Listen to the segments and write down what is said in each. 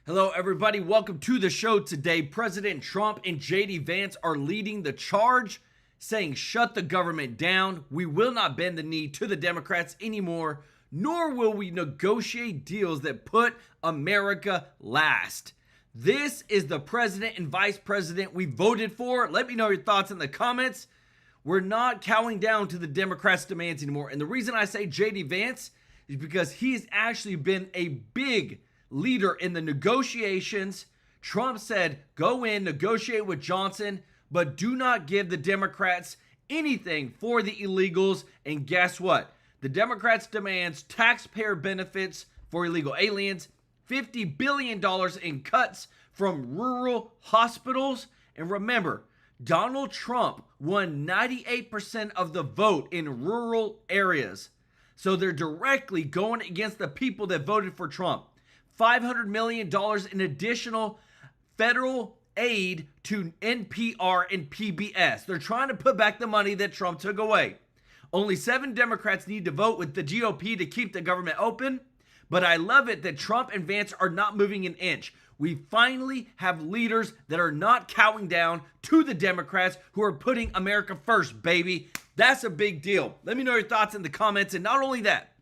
Hello, everybody. Welcome to the show today. President Trump and J.D. Vance are leading the charge, saying, shut the government down. We will not bend the knee to the Democrats anymore, nor will we negotiate deals that put America last. This is the president and vice president we voted for. Let me know your thoughts in the comments. We're not cowing down to the Democrats' demands anymore. And the reason I say J.D. Vance is because he's actually been a big leader in the negotiations. Trump said, go in, negotiate with Johnson, but do not give the Democrats anything for the illegals. And guess what? The Democrats demands taxpayer benefits for illegal aliens, $50 billion in cuts from rural hospitals. And remember, Donald Trump won 98% of the vote in rural areas. So they're directly going against the people that voted for Trump. $500 million in additional federal aid to NPR and PBS. They're trying to put back the money that Trump took away. Only 7 Democrats need to vote with the GOP to keep the government open. But I love it that Trump and Vance are not moving an inch. We finally have leaders that are not cowing down to the Democrats who are putting America first, baby. That's a big deal. Let me know your thoughts in the comments. And not only that,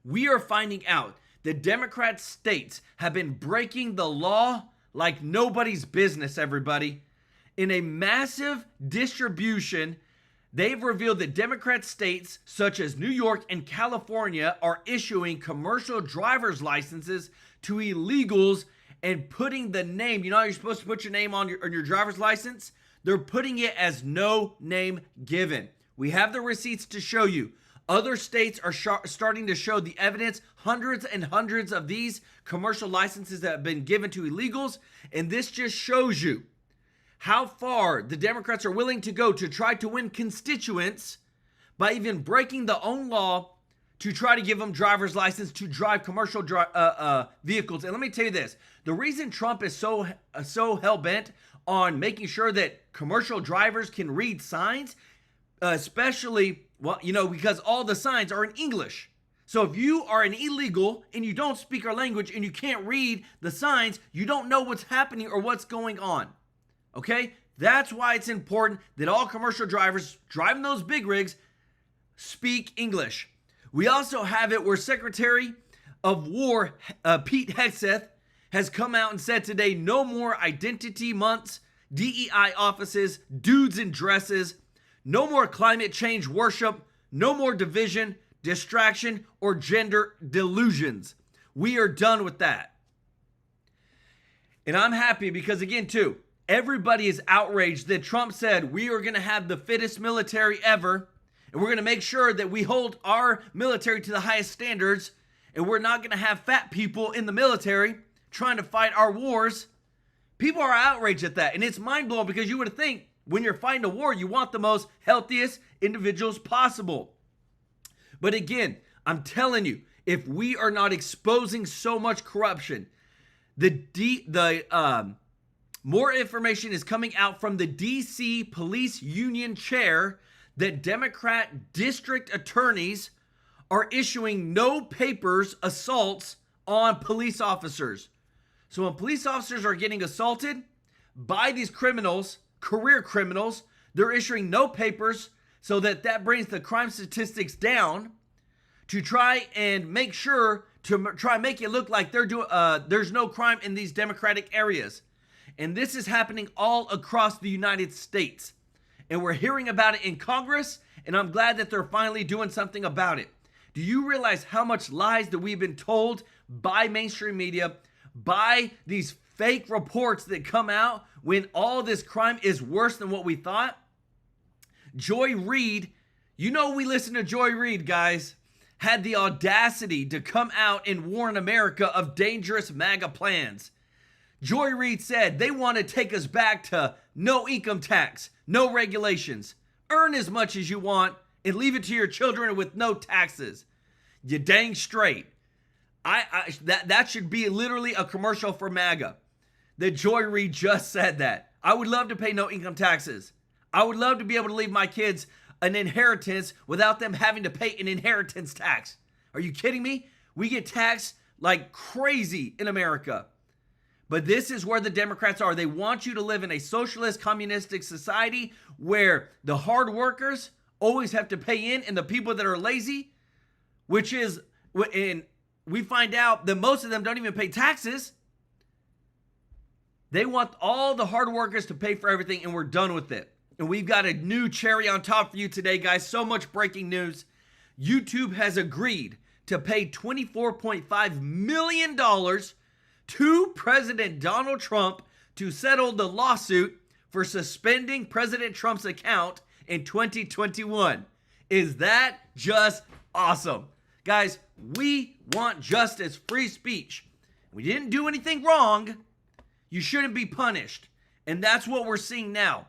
we are finding out the Democrat states have been breaking the law like nobody's business, everybody. In a massive distribution, they've revealed that Democrat states such as New York and California are issuing commercial driver's licenses to illegals and putting the name, you know how you're supposed to put your name on your driver's license? They're putting it as no name given. We have the receipts to show you. Other states are starting to show the evidence, hundreds and hundreds of these commercial licenses that have been given to illegals. And this just shows you how far the Democrats are willing to go to try to win constituents by even breaking the own law to try to give them driver's license to drive commercial vehicles. And let me tell you this, the reason Trump is so hell-bent on making sure that commercial drivers can read signs, especially, well, you know, because all the signs are in English. So if you are an illegal and you don't speak our language and you can't read the signs, you don't know what's happening or what's going on. Okay? That's why it's important that all commercial drivers driving those big rigs speak English. We also have it where Secretary of War Pete Hegseth has come out and said today, no more identity months, DEI offices, dudes in dresses, no more climate change worship, no more division, distraction, or gender delusions. We are done with that. And I'm happy because, again, too, everybody is outraged that Trump said we are going to have the fittest military ever, and we're going to make sure that we hold our military to the highest standards, and we're not going to have fat people in the military trying to fight our wars. People are outraged at that, and it's mind-blowing because you would think when you're fighting a war, you want the most healthiest individuals possible. But again, I'm telling you, if we are not exposing so much corruption, more information is coming out from the D.C. Police Union chair that Democrat district attorneys are issuing no papers assaults on police officers. So when police officers are getting assaulted by these criminals, career criminals, they're issuing no papers so that brings the crime statistics down to try and make sure to try and make it look like there's no crime in these Democratic areas. And this is happening all across the United States. And we're hearing about it in Congress, and I'm glad that they're finally doing something about it. Do you realize how much lies that we've been told by mainstream media, by these fake reports that come out when all this crime is worse than what we thought? Joy Reid, you know we listen to Joy Reid, guys, had the audacity to come out and warn America of dangerous MAGA plans. Joy Reid said they want to take us back to no income tax, no regulations, earn as much as you want, and leave it to your children with no taxes. You dang straight. That should be literally a commercial for MAGA. That Joy Reid just said that. I would love to pay no income taxes. I would love to be able to leave my kids an inheritance without them having to pay an inheritance tax. Are you kidding me? We get taxed like crazy in America. But this is where the Democrats are. They want you to live in a socialist, communistic society where the hard workers always have to pay in and the people that are lazy, which is, and we find out that most of them don't even pay taxes. They want all the hard workers to pay for everything, and we're done with it. And we've got a new cherry on top for you today, guys. So much breaking news. YouTube has agreed to pay $24.5 million to President Donald Trump to settle the lawsuit for suspending President Trump's account in 2021. Is that just awesome? Guys, we want justice, free speech. We didn't do anything wrong. You shouldn't be punished. And that's what we're seeing now.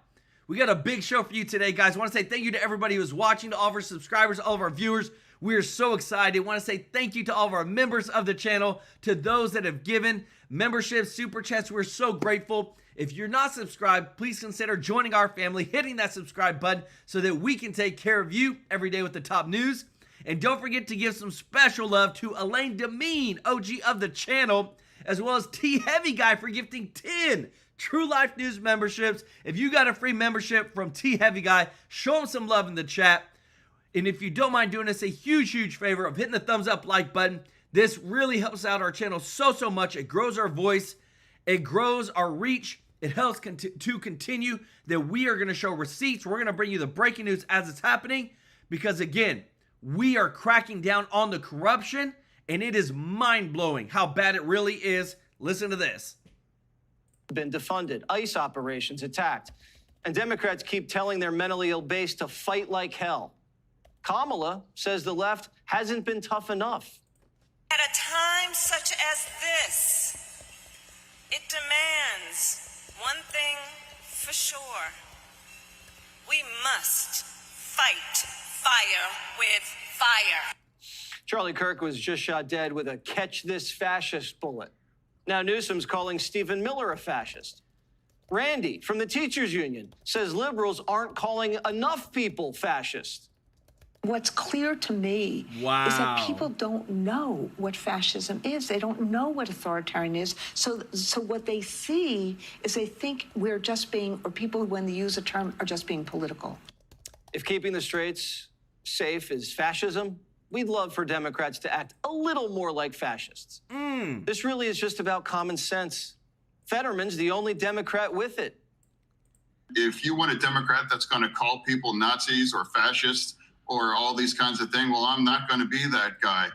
We got a big show for you today, guys. I want to say thank you to everybody who's watching, to all of our subscribers, all of our viewers. We are so excited. I want to say thank you to all of our members of the channel, to those that have given memberships, super chats. We're so grateful. If you're not subscribed, please consider joining our family, hitting that subscribe button so that we can take care of you every day with the top news. And don't forget to give some special love to Elaine Demeen, OG of the channel, as well as T Heavy Guy for gifting 10 TrueLife News memberships. If you got a free membership from T Heavy Guy, show him some love in the chat. And if you don't mind doing us a huge favor of hitting the thumbs up like button, this really helps out our channel so much. It grows our voice. It grows our reach. It helps to continue that we are going to show receipts. We're going to bring you the breaking news as it's happening because, again, we are cracking down on the corruption, and it is mind-blowing how bad it really is. Listen to this. Been defunded, ICE operations attacked, and Democrats keep telling their mentally ill base to fight like hell. Kamala says the left hasn't been tough enough. At a time such as this, it demands one thing for sure. We must fight fire with fire. Charlie Kirk was just shot dead with a catch this fascist bullet. Now Newsom's calling Stephen Miller a fascist. Randy from the teachers union says liberals aren't calling enough people fascist. What's clear to me is that people don't know what fascism is. They don't know what authoritarian is. So what they see is they think we're just being, or people, when they use a term, are just being political. If keeping the streets safe is fascism, we'd love for Democrats to act a little more like fascists. This really is just about common sense. Fetterman's the only Democrat with it. If you want a Democrat that's going to call people Nazis or fascists or all these kinds of things, well, I'm not going to be that guy.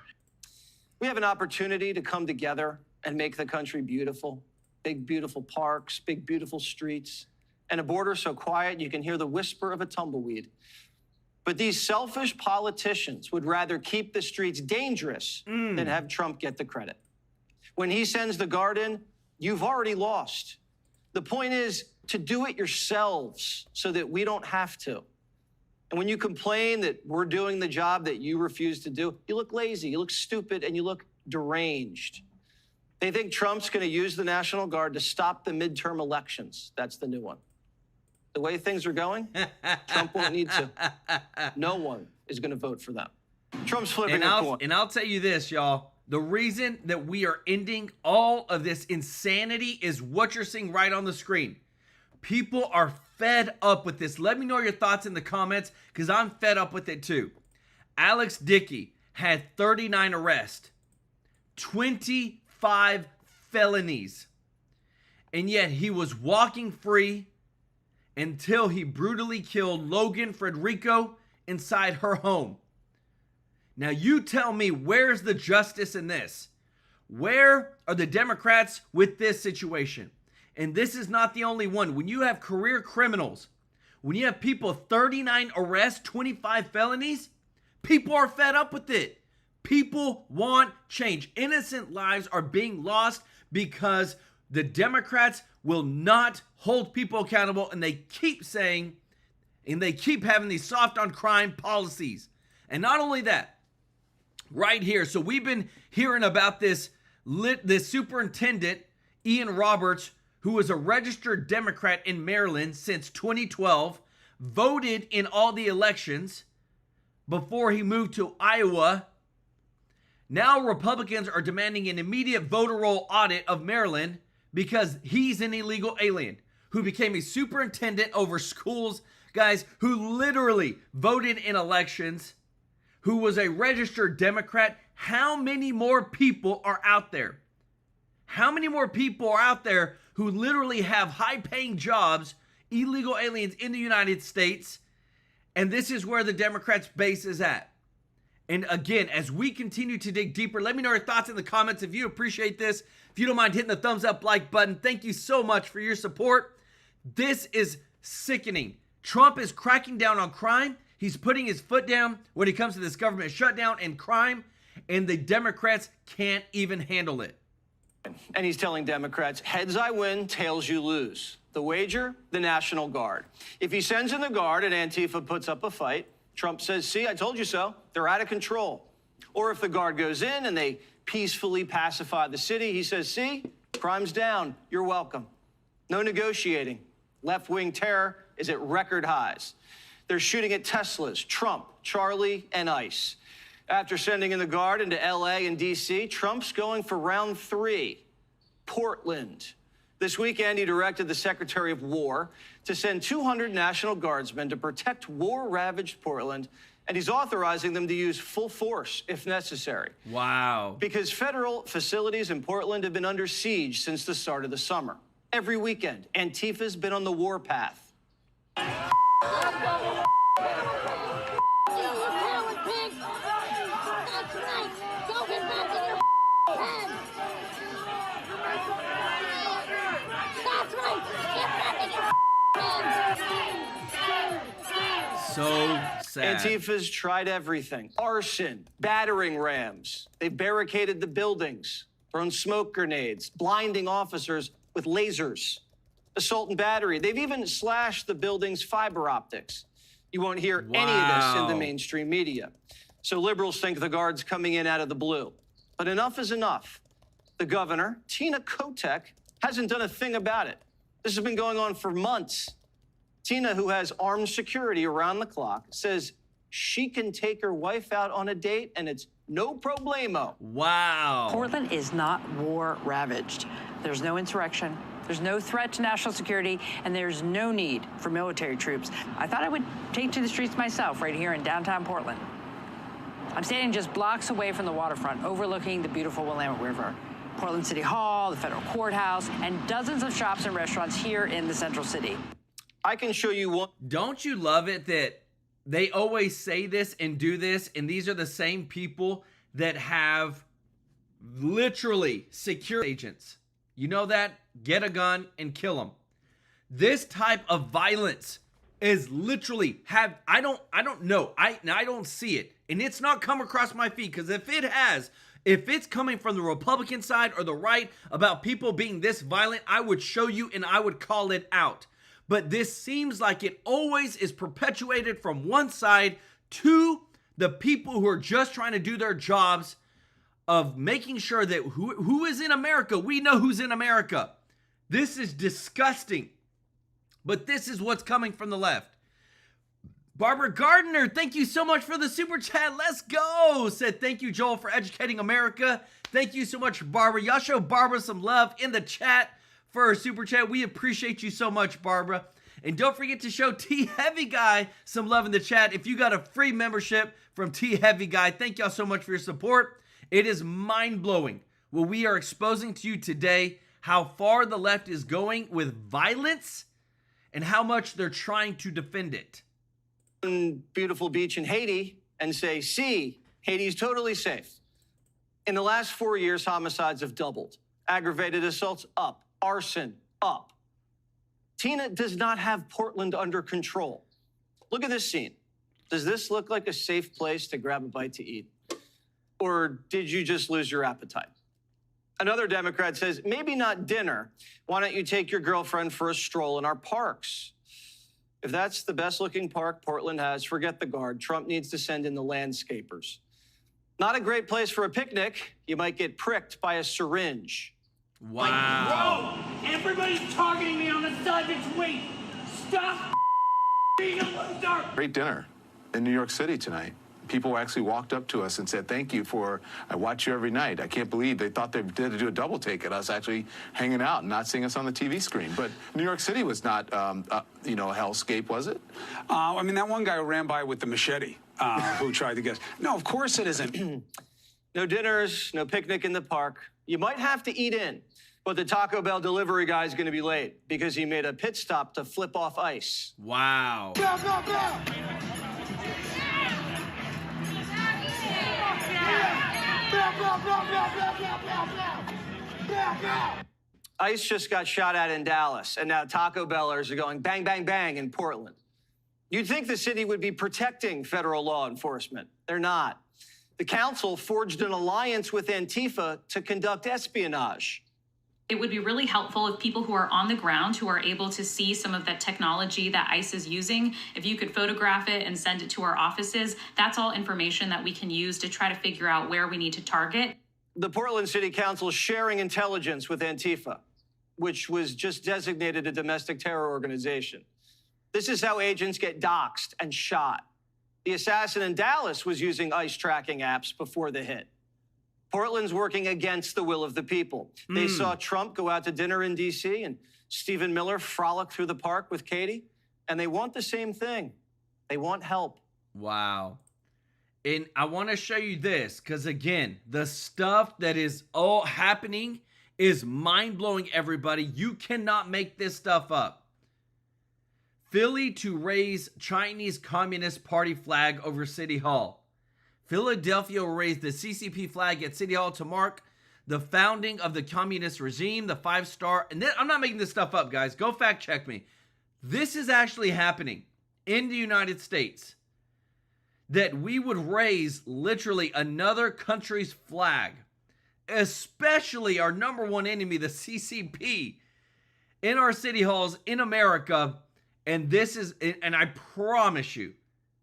We have an opportunity to come together and make the country beautiful. Big, beautiful parks, big, beautiful streets, and a border so quiet you can hear the whisper of a tumbleweed. But these selfish politicians would rather keep the streets dangerous than have Trump get the credit. When he sends the guard in, you've already lost. The point is to do it yourselves so that we don't have to. And when you complain that we're doing the job that you refuse to do, you look lazy, you look stupid, and you look deranged. They think Trump's going to use the National Guard to stop the midterm elections. That's the new one. The way things are going, Trump won't need to. No one is going to vote for them. Trump's flipping a coin. And I'll tell you this, y'all. The reason that we are ending all of this insanity is what you're seeing right on the screen. People are fed up with this. Let me know your thoughts in the comments because I'm fed up with it too. Alex Dickey had 39 arrests, 25 felonies, and yet he was walking free until he brutally killed Logan Frederico inside her home. Now you tell me, where's the justice in this? Where are the Democrats with this situation? And this is not the only one. When you have career criminals, when you have people 39 arrests, 25 felonies, people are fed up with it. People want change. Innocent lives are being lost because the Democrats will not hold people accountable, and they keep saying, and they keep having these soft on crime policies. And not only that, right here, so we've been hearing about this superintendent, Ian Roberts, who was a registered Democrat in Maryland since 2012, voted in all the elections before he moved to Iowa. Now Republicans are demanding an immediate voter roll audit of Maryland because he's an illegal alien who became a superintendent over schools, guys, who literally voted in elections, who was a registered Democrat. How many more people are out there? How many more people are out there who literally have high-paying jobs, illegal aliens in the United States? And this is where the Democrats' base is at. And again, as we continue to dig deeper, let me know your thoughts in the comments. If you appreciate this, if you don't mind hitting the thumbs up like button, thank you so much for your support. This is sickening. Trump is cracking down on crime. He's putting his foot down when it comes to this government shutdown and crime, and the Democrats can't even handle it. And he's telling Democrats, heads I win, tails you lose. The wager, the National Guard. If he sends in the Guard and Antifa puts up a fight, Trump says, see, I told you so. They're out of control. Or if the Guard goes in and they peacefully pacify the city, he says, see, crime's down. You're welcome. No negotiating. Left-wing terror is at record highs. They're shooting at Teslas, Trump, Charlie, and ICE. After sending in the Guard into LA and DC, Trump's going for round 3, Portland. This weekend, he directed the Secretary of War to send 200 National Guardsmen to protect war-ravaged Portland, and he's authorizing them to use full force if necessary. Wow. Because federal facilities in Portland have been under siege since the start of the summer. Every weekend, Antifa's been on the war path. So sad. Antifa's tried everything. Arson, battering rams. They've barricaded the buildings, thrown smoke grenades, blinding officers with lasers, assault and battery. They've even slashed the building's fiber optics. You won't hear any of this in the mainstream media. So liberals think the Guard's coming in out of the blue. But enough is enough. The governor, Tina Kotek, hasn't done a thing about it. This has been going on for months. Tina, who has armed security around the clock, says she can take her wife out on a date and it's no problemo. Wow. Portland is not war-ravaged. There's no insurrection. There's no threat to national security, and there's no need for military troops. I thought I would take to the streets myself right here in downtown Portland. I'm standing just blocks away from the waterfront, overlooking the beautiful Willamette River. Portland City Hall, the federal courthouse, and dozens of shops and restaurants here in the central city. I can show you one. Don't you love it that they always say this and do this, and these are the same people that have literally security agents? You know that? Get a gun and kill them. This type of violence is literally I don't know. I don't see it. And it's not come across my feed, because if it's coming from the Republican side or the right about people being this violent, I would show you and I would call it out. But this seems like it always is perpetuated from one side to the people who are just trying to do their jobs of making sure that who is in America, we know who's in America. This is disgusting. But this is what's coming from the left. Barbara Gardner, thank you so much for the super chat. Let's go. Said, thank you, Joel, for educating America. Thank you so much, Barbara. Y'all show Barbara some love in the chat for her super chat. We appreciate you so much, Barbara. And don't forget to show T Heavy Guy some love in the chat. If you got a free membership from T Heavy Guy, thank y'all so much for your support. It is mind-blowing what we are exposing to you today, how far the left is going with violence and how much they're trying to defend it. Beautiful beach in Haiti and say, see, Haiti's totally safe. In the last 4 years, homicides have doubled. Aggravated assaults up. Arson up. Tina does not have Portland under control. Look at this scene. Does this look like a safe place to grab a bite to eat? Or did you just lose your appetite? Another Democrat says, maybe not dinner. Why don't you take your girlfriend for a stroll in our parks? If that's the best looking park Portland has, forget the Guard. Trump needs to send in the landscapers. Not a great place for a picnic. You might get pricked by a syringe. Wow. Like, bro, everybody's targeting me on the side that's weak. Stop being a loser. Great dinner in New York City tonight. people actually walked up to us and said, thank you I watch you every night. I can't believe they thought they did do a double take at us actually hanging out and not seeing us on the TV screen. But New York City was not, you know, a hellscape, was it? I mean, that one guy who ran by with the machete who tried to guess. No, of course it isn't. No dinners, no picnic in the park. You might have to eat in, but the Taco Bell delivery guy is going to be late because he made a pit stop to flip off ice. Wow. Go, go, go! ICE just got shot at in Dallas, and now Taco Bellers are going bang, bang, bang in Portland. You'd think the city would be protecting federal law enforcement. They're not. The council forged an alliance with Antifa to conduct espionage. It would be really helpful if people who are on the ground, who are able to see some of that technology that ICE is using, if you could photograph it and send it to our offices, that's all information that we can use to try to figure out where we need to target. The Portland City Council is sharing intelligence with Antifa, which was just designated a domestic terror organization. This is how agents get doxxed and shot. The assassin in Dallas was using ICE tracking apps before the hit. Portland's working against the will of the people. They saw Trump go out to dinner in D.C. and Stephen Miller frolic through the park with Katie, and they want the same thing. They want help. Wow. And I want to show you this because, again, the stuff that is all happening is mind-blowing, everybody. You cannot make this stuff up. Philly to raise Chinese Communist Party flag over City Hall. Philadelphia will raise the CCP flag at City Hall to mark the founding of the communist regime, the 5-star. And then, I'm not making this stuff up, guys. Go fact check me. This is actually happening in the United States. That we would raise literally another country's flag, especially our number one enemy, the CCP, in our city halls in America. And this is, and I promise you,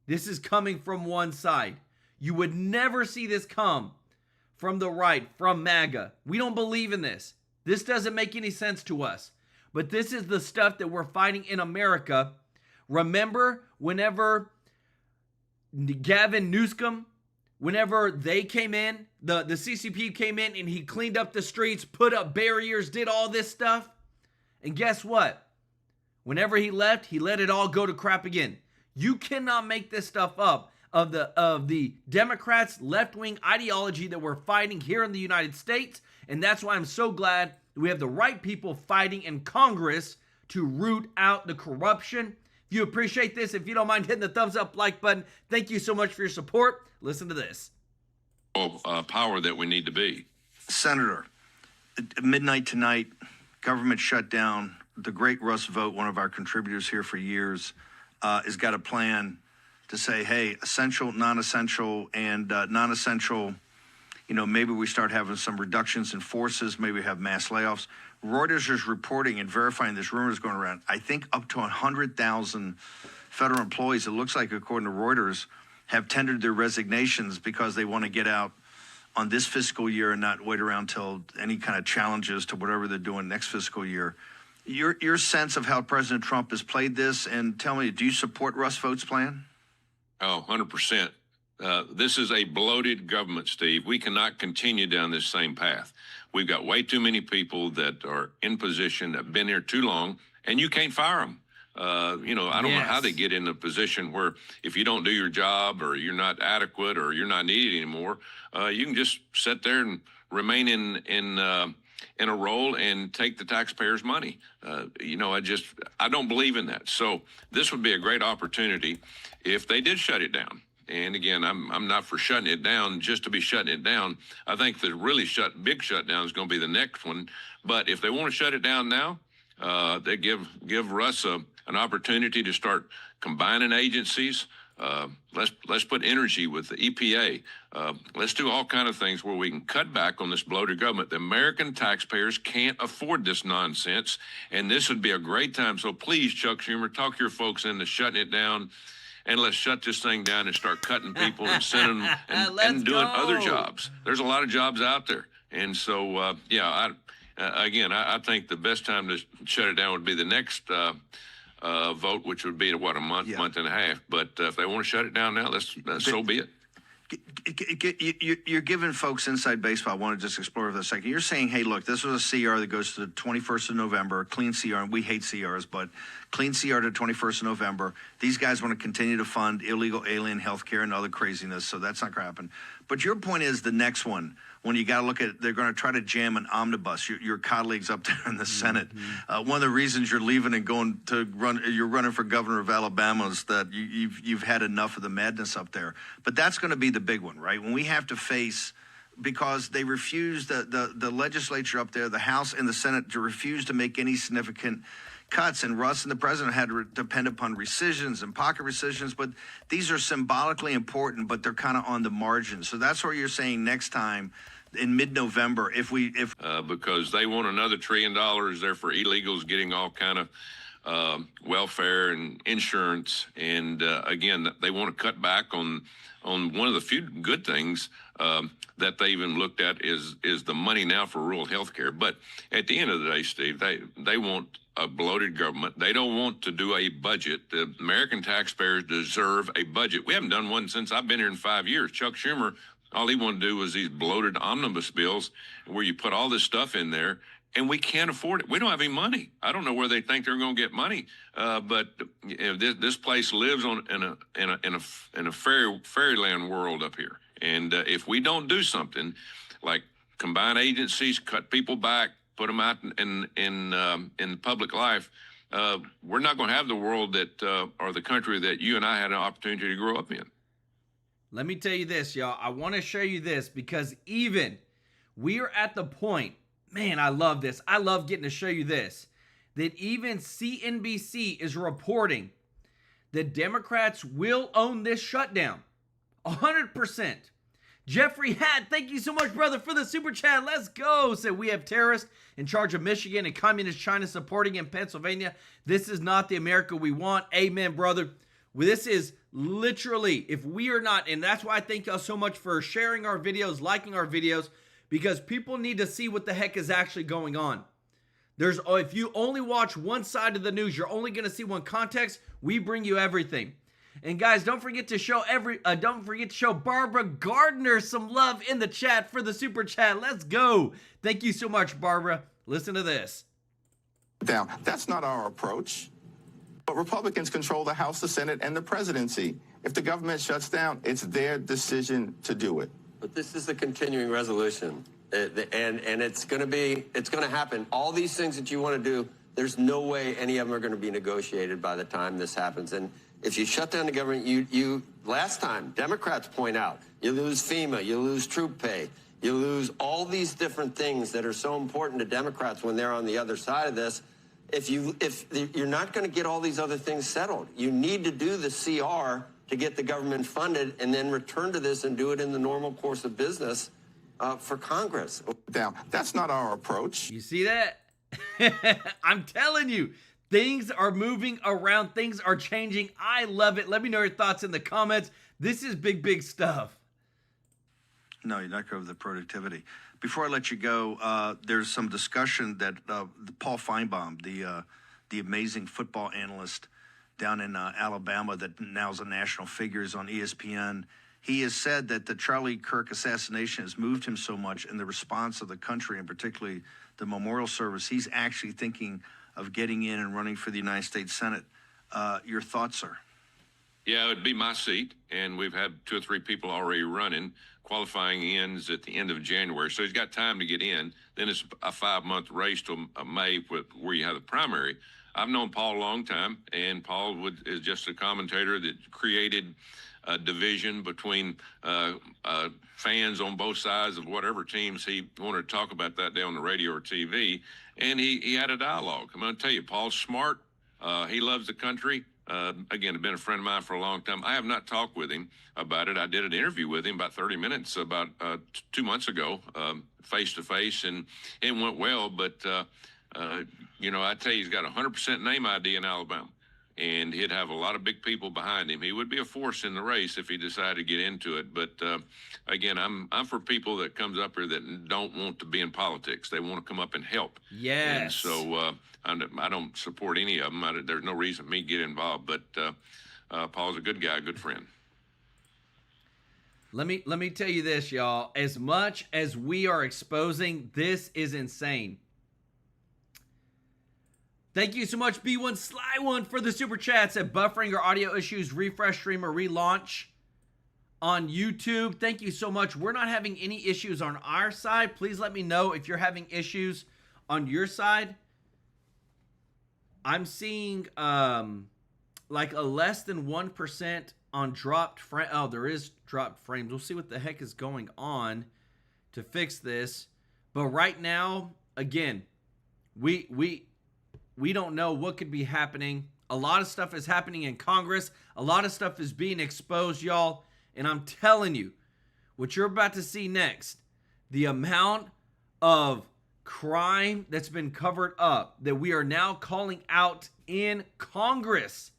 this is coming from one side. You would never see this come from the right, from MAGA. We don't believe in this. This doesn't make any sense to us. But this is the stuff that we're fighting in America. Remember, whenever Gavin Newsom, whenever they came in, the CCP came in and he cleaned up the streets, put up barriers, did all this stuff. And guess what? Whenever he left, he let it all go to crap again. You cannot make this stuff up of the Democrats' left-wing ideology that we're fighting here in the United States. And that's why I'm so glad that we have the right people fighting in Congress to root out the corruption. If you appreciate this, if you don't mind hitting the thumbs up like button, thank you so much for your support. Listen to this. Power that we need to be. Senator, at midnight tonight, government shutdown. The great Russ Vogt, one of our contributors here for years, has got a plan to say, hey, essential, non-essential, and non-essential, you know, maybe we start having some reductions in forces, maybe we have mass layoffs. Reuters is reporting and verifying this rumor is going around. I think up to 100,000 federal employees, it looks like, according to Reuters, have tendered their resignations because they want to get out on this fiscal year and not wait around till any kind of challenges to whatever they're doing next fiscal year. Your sense of how President Trump has played this, and tell me, do you support Russ Vogt's plan? Oh, 100%. This is a bloated government, Steve. We cannot continue down this same path. We've got way too many people that are in position that have been here too long, and you can't fire them. You know, I don't know how they get in a position where if you don't do your job or you're not adequate or you're not needed anymore, you can just sit there and remain in a role and take the taxpayers' money. You know, I don't believe in that. So this would be a great opportunity if they did shut it down. And again, I'm not for shutting it down just to be shutting it down. I think the really big shutdown is going to be the next one. But if they want to shut it down now, they give Russ an opportunity to start combining agencies. Let's put energy with the EPA. Let's do all kind of things where we can cut back on this bloated government. The American taxpayers can't afford this nonsense, and this would be a great time. So please, Chuck Schumer, talk your folks into shutting it down, and let's shut this thing down and start cutting people and sending them and doing other jobs. There's a lot of jobs out there, and so I think the best time to shut it down would be the next vote, which would be a month and a half. But if they want to shut it down now, so be it. You're giving folks inside baseball. I want to just explore for a second. You're saying, hey, look, this was a CR that goes to the 21st of November, clean CR, and we hate CRs, but clean CR to 21st of November. These guys want to continue to fund illegal alien health care and other craziness, so that's not going to happen. But your point is the next one, when you got to look at, they're going to try to jam an omnibus. Your colleagues up there in the Senate. One of the reasons you're leaving and going to run, you're running for governor of Alabama is that you've had enough of the madness up there. But that's going to be the big one, right? When we have to face, because they refuse, the legislature up there, the House and the Senate, to refuse to make any significant cuts, and Russ and the president had to depend upon rescissions and pocket rescissions, but these are symbolically important, but they're kind of on the margins. So that's what you're saying next time in mid-November, because they want another $1 trillion there for illegals getting all kind of welfare and insurance, and again, they want to cut back on one of the few good things that they even looked at is the money now for rural health care. But at the end of the day, Steve, they want a bloated government. They don't want to do a budget. The American taxpayers deserve a budget. We haven't done one since I've been here in 5 years. Chuck Schumer, all he wanted to do was these bloated omnibus bills where you put all this stuff in there, and we can't afford it. We don't have any money. I don't know where they think they're going to get money, but you know, this place lives in a fairyland world up here. And if we don't do something like combine agencies, cut people back, put them out in public life, we're not going to have the world that or the country that you and I had an opportunity to grow up in. Let me tell you this, y'all. I want to show you this because even we are at the point, man, I love this. I love getting to show you this, that even CNBC is reporting that Democrats will own this shutdown 100%. Jeffrey Hatt, thank you so much, brother, for the super chat. Let's go. Said we have terrorists in charge of Michigan and communist China supporting in Pennsylvania. This is not the America we want. Amen, brother. This is literally, if we are not, and that's why I thank y'all so much for sharing our videos, liking our videos, because people need to see what the heck is actually going on. If you only watch one side of the news, you're only going to see one context. We bring you everything. And guys, don't forget to show Barbara Gardner some love in the chat for the super chat. Let's go. Thank you so much, Barbara. Listen to this. Now, that's not our approach. But Republicans control the House, the Senate, and the presidency. If the government shuts down, it's their decision to do it. But this is the continuing resolution, and it's going to happen. All these things that you want to do, there's no way any of them are going to be negotiated by the time this happens. And if you shut down the government, you last time, Democrats point out, you lose FEMA, you lose troop pay, you lose all these different things that are so important to Democrats when they're on the other side of this. If you're not going to get all these other things settled, you need to do the CR to get the government funded and then return to this and do it in the normal course of business for Congress. Now, that's not our approach. You see that? I'm telling you, things are moving around. Things are changing. I love it. Let me know your thoughts in the comments. This is big, big stuff. No, you're not going over the productivity. Before I let you go, there's some discussion that Paul Feinbaum, the amazing football analyst down in Alabama that now is a national figure, is on ESPN. He has said that the Charlie Kirk assassination has moved him so much in the response of the country, and particularly the memorial service, he's actually thinking of getting in and running for the United States Senate. Your thoughts, sir? Yeah, it would be my seat, and we've had 2 or 3 people already running. Qualifying ends at the end of January, so he's got time to get in. Then it's a 5-month race till May where you have the primary. I've known Paul a long time, and Paul is just a commentator that created a division between fans on both sides of whatever teams he wanted to talk about that day on the radio or TV, and he had a dialogue. I'm going to tell you, Paul's smart. He loves the country. Again, been a friend of mine for a long time. I have not talked with him about it. I did an interview with him about 30 minutes about 2 months ago, face to face, and it went well. But, you know, I tell you, he's got 100% name ID in Alabama, and he'd have a lot of big people behind him. He would be a force in the race if he decided to get into it. But, again, I'm for people that comes up here that don't want to be in politics. They want to come up and help. Yes. And so I don't support any of them. There's no reason for me to get involved. But Paul's a good guy, a good friend. Let me tell you this, y'all. As much as we are exposing, this is insane. Thank you so much, B1 Sly One, for the super chats. At buffering or audio issues, refresh stream or relaunch on YouTube. Thank you so much. We're not having any issues on our side. Please let me know if you're having issues on your side. I'm seeing like a less than 1% on dropped frame. Oh, there is dropped frames. We'll see what the heck is going on to fix this. But right now, again, we don't know what could be happening. A lot of stuff is happening in Congress. A lot of stuff is being exposed, y'all. And I'm telling you, what you're about to see next, the amount of crime that's been covered up that we are now calling out in Congress.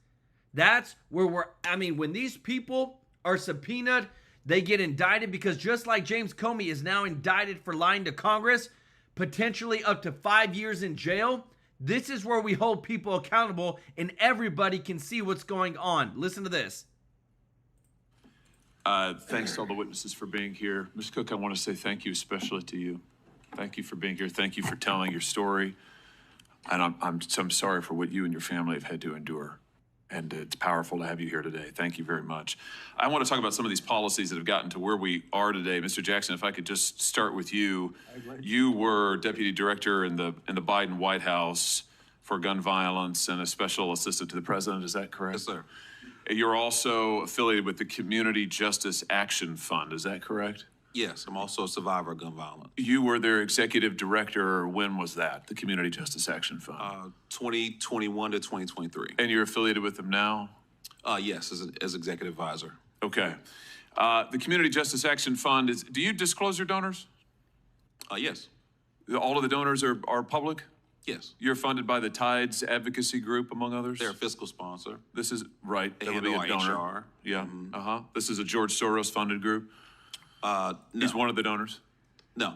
That's where when these people are subpoenaed, they get indicted, because just like James Comey is now indicted for lying to Congress, potentially up to 5 years in jail, this is where we hold people accountable and everybody can see what's going on. Listen to this. Thanks to all the witnesses for being here. Ms. Cook, I want to say thank you especially to you. Thank you for being here. Thank you for telling your story. And I'm sorry for what you and your family have had to endure. And it's powerful to have you here today. Thank you very much. I want to talk about some of these policies that have gotten to where we are today. Mr. Jackson, if I could just start with you. You were deputy director in the Biden White House for gun violence and a special assistant to the president. Is that correct? Yes, sir. You're also affiliated with the Community Justice Action Fund. Is that correct? Yes, I'm also a survivor of gun violence. You were their executive director. When was that, the Community Justice Action Fund? 2021 to 2023. And you're affiliated with them now? Yes, as executive advisor. Okay. The Community Justice Action Fund is, do you disclose your donors? Yes. All of the donors are public? Yes. You're funded by the Tides Advocacy Group, among others? They're a fiscal sponsor. This is, right. They that would be handle a donor. our HR. Yeah. This is a George Soros funded group? No. He's one of the donors? No.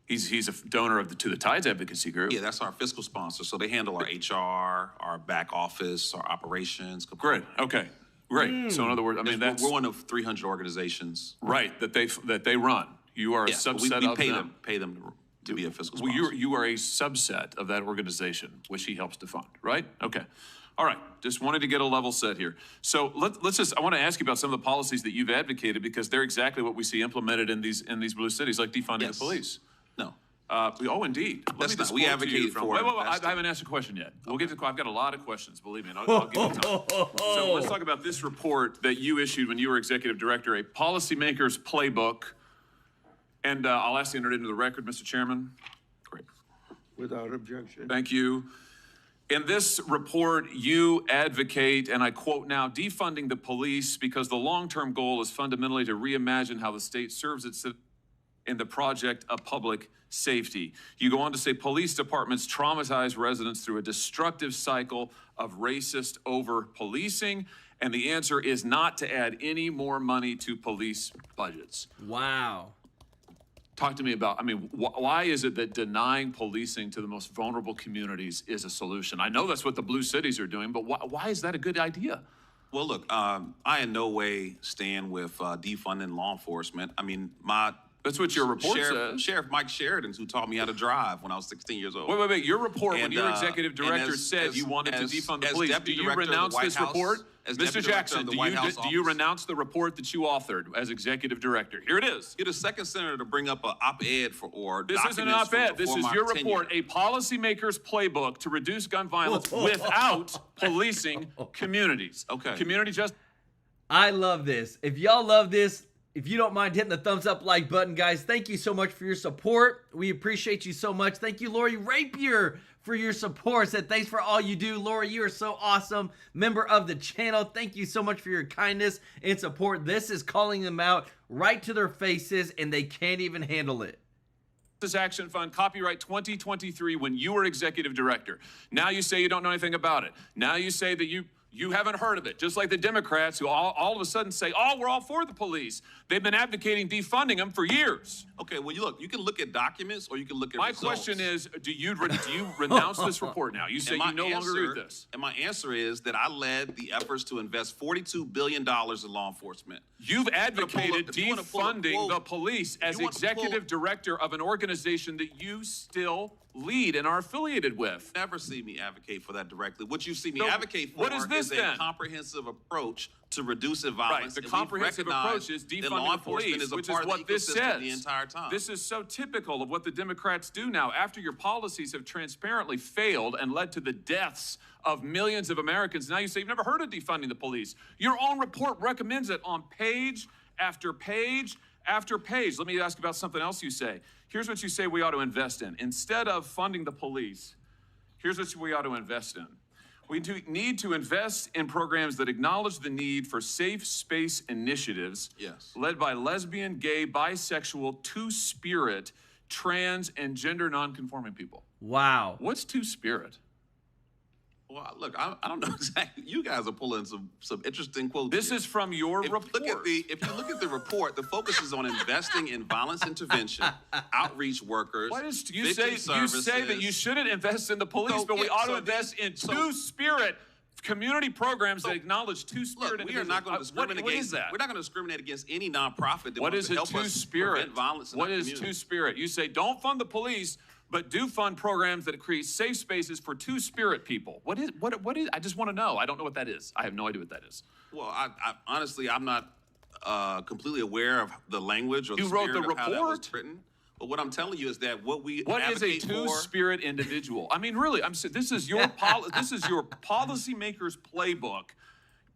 He's a donor to the Tides Advocacy Group. Yeah, that's our fiscal sponsor. So they handle our HR, our back office, our operations. Great. Okay. Great. So in other words, I mean, we're one of 300 organizations. Right. That they run. You are a subset we of them. pay them to be a fiscal Well, sponsor. you are a subset of that organization, which he helps to fund, right? Okay. All right. Just wanted to get a level set here. So I want to ask you about some of the policies that you've advocated, because they're exactly what we see implemented in these blue cities, like defunding the police. No. Oh, indeed. That's not. We advocate for it. Wait, I haven't asked a question yet. We'll get to. I've got a lot of questions. Believe me, and I'll give you time. So let's talk about this report that you issued when you were executive director, a policymaker's playbook. And I'll ask you to enter it into the record, Mr. Chairman. Great. Without objection. Thank you. In this report, you advocate, and I quote now, defunding the police because the long-term goal is fundamentally to reimagine how the state serves its citizens in the project of public safety. You go on to say police departments traumatize residents through a destructive cycle of racist over-policing, and the answer is not to add any more money to police budgets. Wow. Talk to me about, why is it that denying policing to the most vulnerable communities is a solution? I know that's what the blue cities are doing, but why is that a good idea? Well, look, I in no way stand with defunding law enforcement. That's what your report says. Sheriff Mike Sheridan, who taught me how to drive when I was 16 years old. Wait. Your report, when your executive director said you wanted to defund the police, do you renounce this report? Mr. Jackson, do you renounce the report that you authored as executive director? Here it is. You're the second senator to bring up an op-ed This isn't an op-ed. This is your report, a policymaker's playbook to reduce gun violence without policing communities. Okay. Community justice. I love this. If y'all love this, if you don't mind hitting the thumbs up like button, guys, thank you so much for your support. We appreciate you so much. Thank you, Lori Rapier, for your support. Said thanks for all you do. Lori, you are so awesome. Member of the channel. Thank you so much for your kindness and support. This is calling them out right to their faces, and they can't even handle it. This Action Fund, copyright 2023, when you were executive director. Now you say you don't know anything about it. Now you say that you You haven't heard of it. Just like the Democrats who all of a sudden say, oh, we're all for the police. They've been advocating defunding them for years. Okay, well, you can look at documents or you can look at My results. question is, do you renounce this report now? You say you no longer read this. And my answer is that I led the efforts to invest $42 billion in law enforcement. You've advocated defunding the police as executive director of an organization that you still lead and are affiliated with. Never see me advocate for that directly. What you see me advocate for is a comprehensive approach to reducing violence. Right. The comprehensive approach is defunding the police, which is what this says the entire time. This is so typical of what the Democrats do now. After your policies have transparently failed and led to the deaths of millions of Americans, now you say you've never heard of defunding the police. Your own report recommends it on page after page after page. Let me ask about something else you say. Here's what you say we ought to invest in. Instead of funding the police, here's what we ought to invest in. We need to invest in programs that acknowledge the need for safe space initiatives led by lesbian, gay, bisexual, two-spirit, trans, and gender nonconforming people. Wow. What's two-spirit? Well, look, I don't know exactly. You guys are pulling some interesting quotes. This is from your report. If you look at the report, the focus is on investing in violence intervention, outreach workers. What is you say that you shouldn't invest in the police, but we ought to invest in two-spirit community programs that acknowledge two-spirit. Look, we are not going to discriminate what is that? We're not going to discriminate against any nonprofit that what wants is to help us prevent violence in our community. What is two-spirit? You say don't fund the police, but do fund programs that create safe spaces for two-spirit people. What is? I just want to know. I don't know what that is. I have no idea what that is. Well, I honestly, I'm not completely aware of the language or the spirit spirit of how that was written. But what I'm telling you is that what is a two-spirit individual? I mean, really, this is your policymaker's playbook.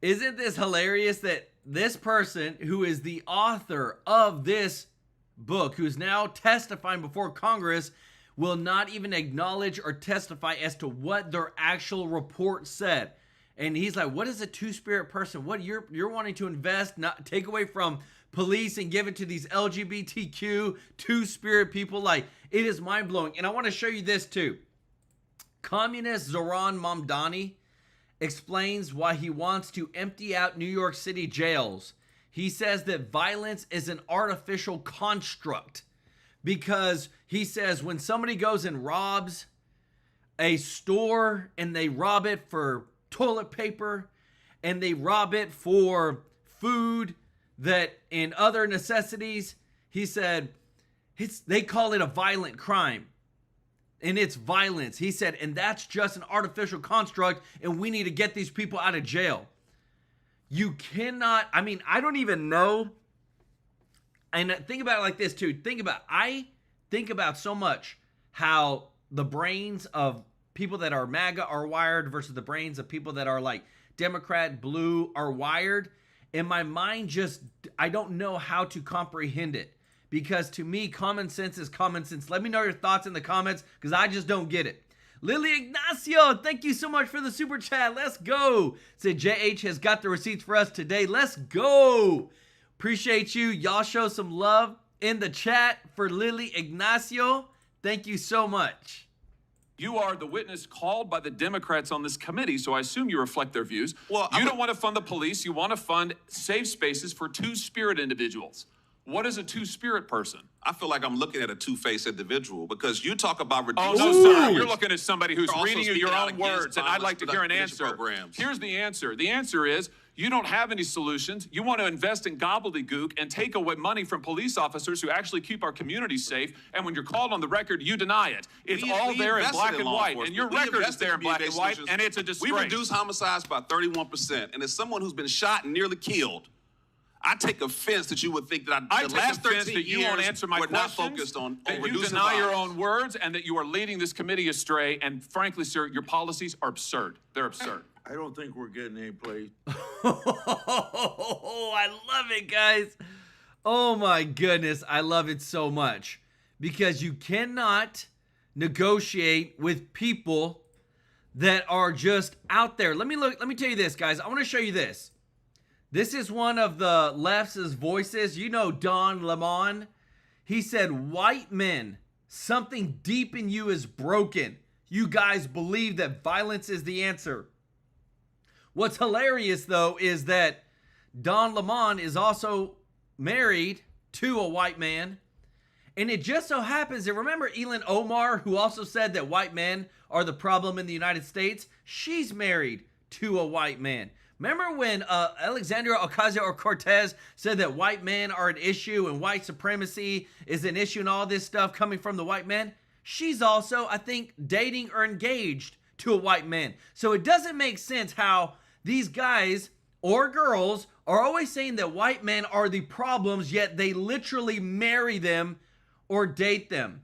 Isn't this hilarious that this person who is the author of this book, who's now testifying before Congress, will not even acknowledge or testify as to what their actual report said? And he's like, what is a two-spirit person? What you're wanting to invest, not take away from police and give it to these LGBTQ two-spirit people? Like, it is mind-blowing. And I want to show you this too. Communist Zoran Mamdani explains why he wants to empty out New York City jails. He says that violence is an artificial construct, because he says when somebody goes and robs a store and they rob it for toilet paper and they rob it for food and other necessities, he said they call it a violent crime. And it's violence. He said, and that's just an artificial construct, and we need to get these people out of jail. You cannot, I don't even know. And think about it like this too. I think about so much how the brains of people that are MAGA are wired versus the brains of people that are like Democrat, blue are wired. And my mind I don't know how to comprehend it. Because to me, common sense is common sense. Let me know your thoughts in the comments, because I just don't get it. Lily Ignacio, thank you so much for the super chat. Let's go. Said JH has got the receipts for us today. Let's go. Appreciate you. Y'all show some love in the chat for Lily Ignacio. Thank you so much. You are the witness called by the Democrats on this committee, so I assume you reflect their views. Well, you don't want to fund the police. You want to fund safe spaces for two-spirit individuals. What is a two-spirit person? I feel like I'm looking at a two-faced individual, because you talk about reducing. Oh, no, sir. You're looking at somebody who's reading you your own words, and I'd like to hear an answer. Here's the answer. The answer is you don't have any solutions. You want to invest in gobbledygook and take away money from police officers who actually keep our communities safe, and when you're called on the record, you deny it. It's all there in black and white, and your record is there in black and white, and it's a disgrace. We reduced homicides by 31%, and as someone who's been shot and nearly killed, I take offense that you would think that the last 13 years you won't answer my we're not focused on that reducing you deny violence. your own words, and that you are leading this committee astray. And frankly, sir, your policies are absurd. They're absurd. I don't think we're getting any place. Oh, I love it, guys. Oh my goodness, I love it so much, because you cannot negotiate with people that are just out there. Let me tell you this, guys. I want to show you this. This is one of the left's voices. You know Don Lemon. He said, white men, something deep in you is broken. You guys believe that violence is the answer. What's hilarious, though, is that Don Lemon is also married to a white man. And it just so happens that, remember Elon Omar, who also said that white men are the problem in the United States? She's married to a white man. Remember when Alexandria Ocasio-Cortez said that white men are an issue and white supremacy is an issue and all this stuff coming from the white men? She's also, I think, dating or engaged to a white man. So it doesn't make sense how these guys or girls are always saying that white men are the problems, yet they literally marry them or date them.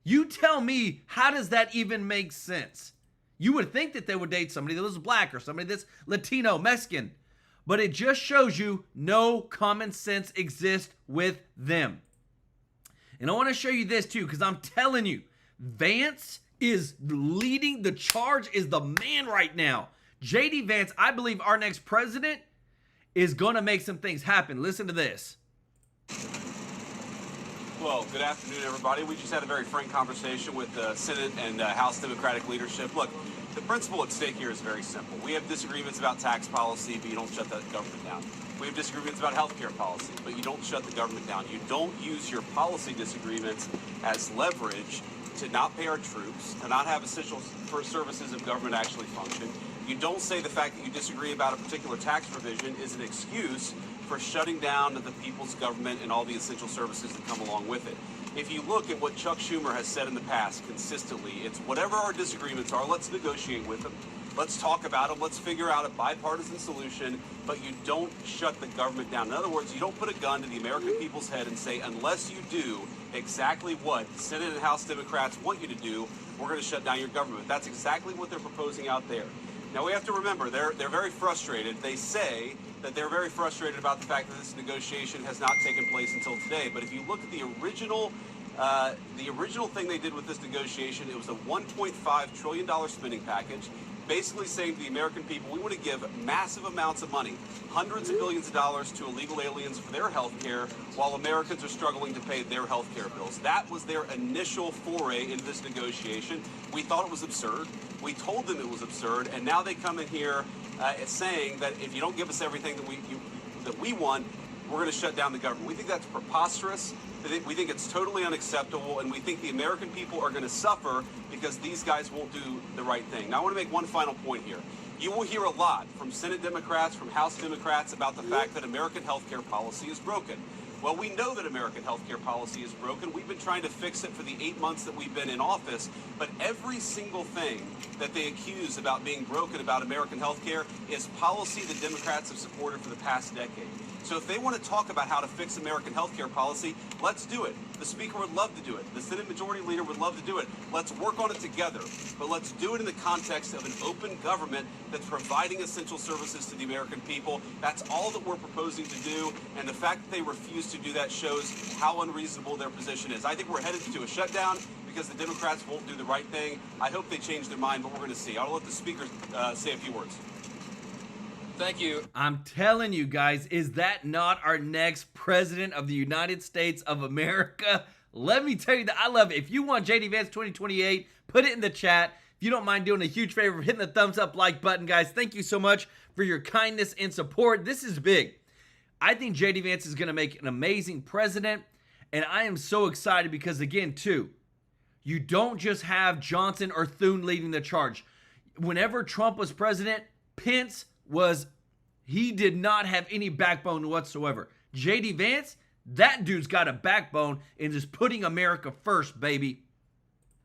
You tell me, how does that even make sense? You would think that they would date somebody that was black or somebody that's Latino, Mexican. But it just shows you no common sense exists with them. And I want to show you this too, because I'm telling you, Vance is leading the charge, is the man right now. JD Vance, I believe our next president is going to make some things happen. Listen to this. Well, good afternoon, everybody. We just had a very frank conversation with the Senate and House Democratic leadership. Look, the principle at stake here is very simple. We have disagreements about tax policy, but you don't shut the government down. We have disagreements about health care policy, but you don't shut the government down. You don't use your policy disagreements as leverage to not pay our troops, to not have essential services of government actually function. You don't say the fact that you disagree about a particular tax provision is an excuse for shutting down the people's government and all the essential services that come along with it. If you look at what Chuck Schumer has said in the past consistently, it's whatever our disagreements are, let's negotiate with them. Let's talk about it. Let's figure out a bipartisan solution, but you don't shut the government down. In other words, you don't put a gun to the American people's head and say, unless you do exactly what Senate and House Democrats want you to do, we're going to shut down your government. That's exactly what they're proposing out there. Now, we have to remember, they're very frustrated. They say that they're very frustrated about the fact that this negotiation has not taken place until today. But if you look at the original thing they did with this negotiation, it was a $1.5 trillion spending package, basically saying to the American people, we want to give massive amounts of money, hundreds of billions of dollars to illegal aliens for their health care while Americans are struggling to pay their health care bills. That was their initial foray into this negotiation. We thought it was absurd. We told them it was absurd, and now they come in here saying that if you don't give us everything that we want, we're going to shut down the government. We think that's preposterous. We think it's totally unacceptable, and we think the American people are going to suffer because these guys won't do the right thing. Now, I want to make one final point here. You will hear a lot from Senate Democrats, from House Democrats about the fact that American health care policy is broken. Well, we know that American health care policy is broken. We've been trying to fix it for the 8 months that we've been in office, but every single thing that they accuse about being broken about American health care is policy that Democrats have supported for the past decade. So if they want to talk about how to fix American health care policy, let's do it. The Speaker would love to do it. The Senate Majority Leader would love to do it. Let's work on it together. But let's do it in the context of an open government that's providing essential services to the American people. That's all that we're proposing to do. And the fact that they refuse to do that shows how unreasonable their position is. I think we're headed to a shutdown because the Democrats won't do the right thing. I hope they change their mind, but we're going to see. I'll let the Speaker say a few words. Thank you. I'm telling you guys, is that not our next president of the United States of America? Let me tell you that I love it. If you want JD Vance 2028, put it in the chat. If you don't mind doing a huge favor, hitting the thumbs up like button, guys. Thank you so much for your kindness and support. This is big. I think JD Vance is going to make an amazing president, and I am so excited because, again, too, you don't just have Johnson or Thune leading the charge. Whenever Trump was president, Pence he did not have any backbone whatsoever. JD Vance, that dude's got a backbone and is putting America first, baby.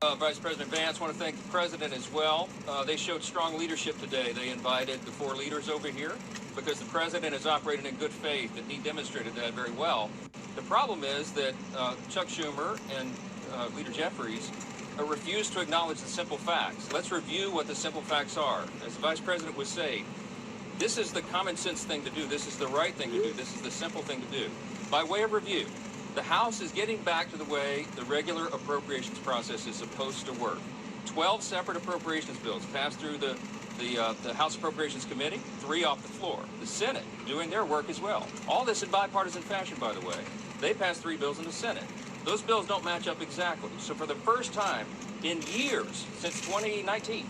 Vice President Vance, I want to thank the President as well. They showed strong leadership today. They invited the 4 leaders over here because the President is operating in good faith, and he demonstrated that very well. The problem is that Chuck Schumer and Leader Jeffries refuse to acknowledge the simple facts. Let's review what the simple facts are. As the Vice President was saying, this is the common sense thing to do. This is the right thing to do. This is the simple thing to do. By way of review, the House is getting back to the way the regular appropriations process is supposed to work. 12 separate appropriations bills passed through the House Appropriations Committee, 3 off the floor. The Senate doing their work as well. All this in bipartisan fashion, by the way. They passed 3 bills in the Senate. Those bills don't match up exactly. So for the first time in years, since 2019,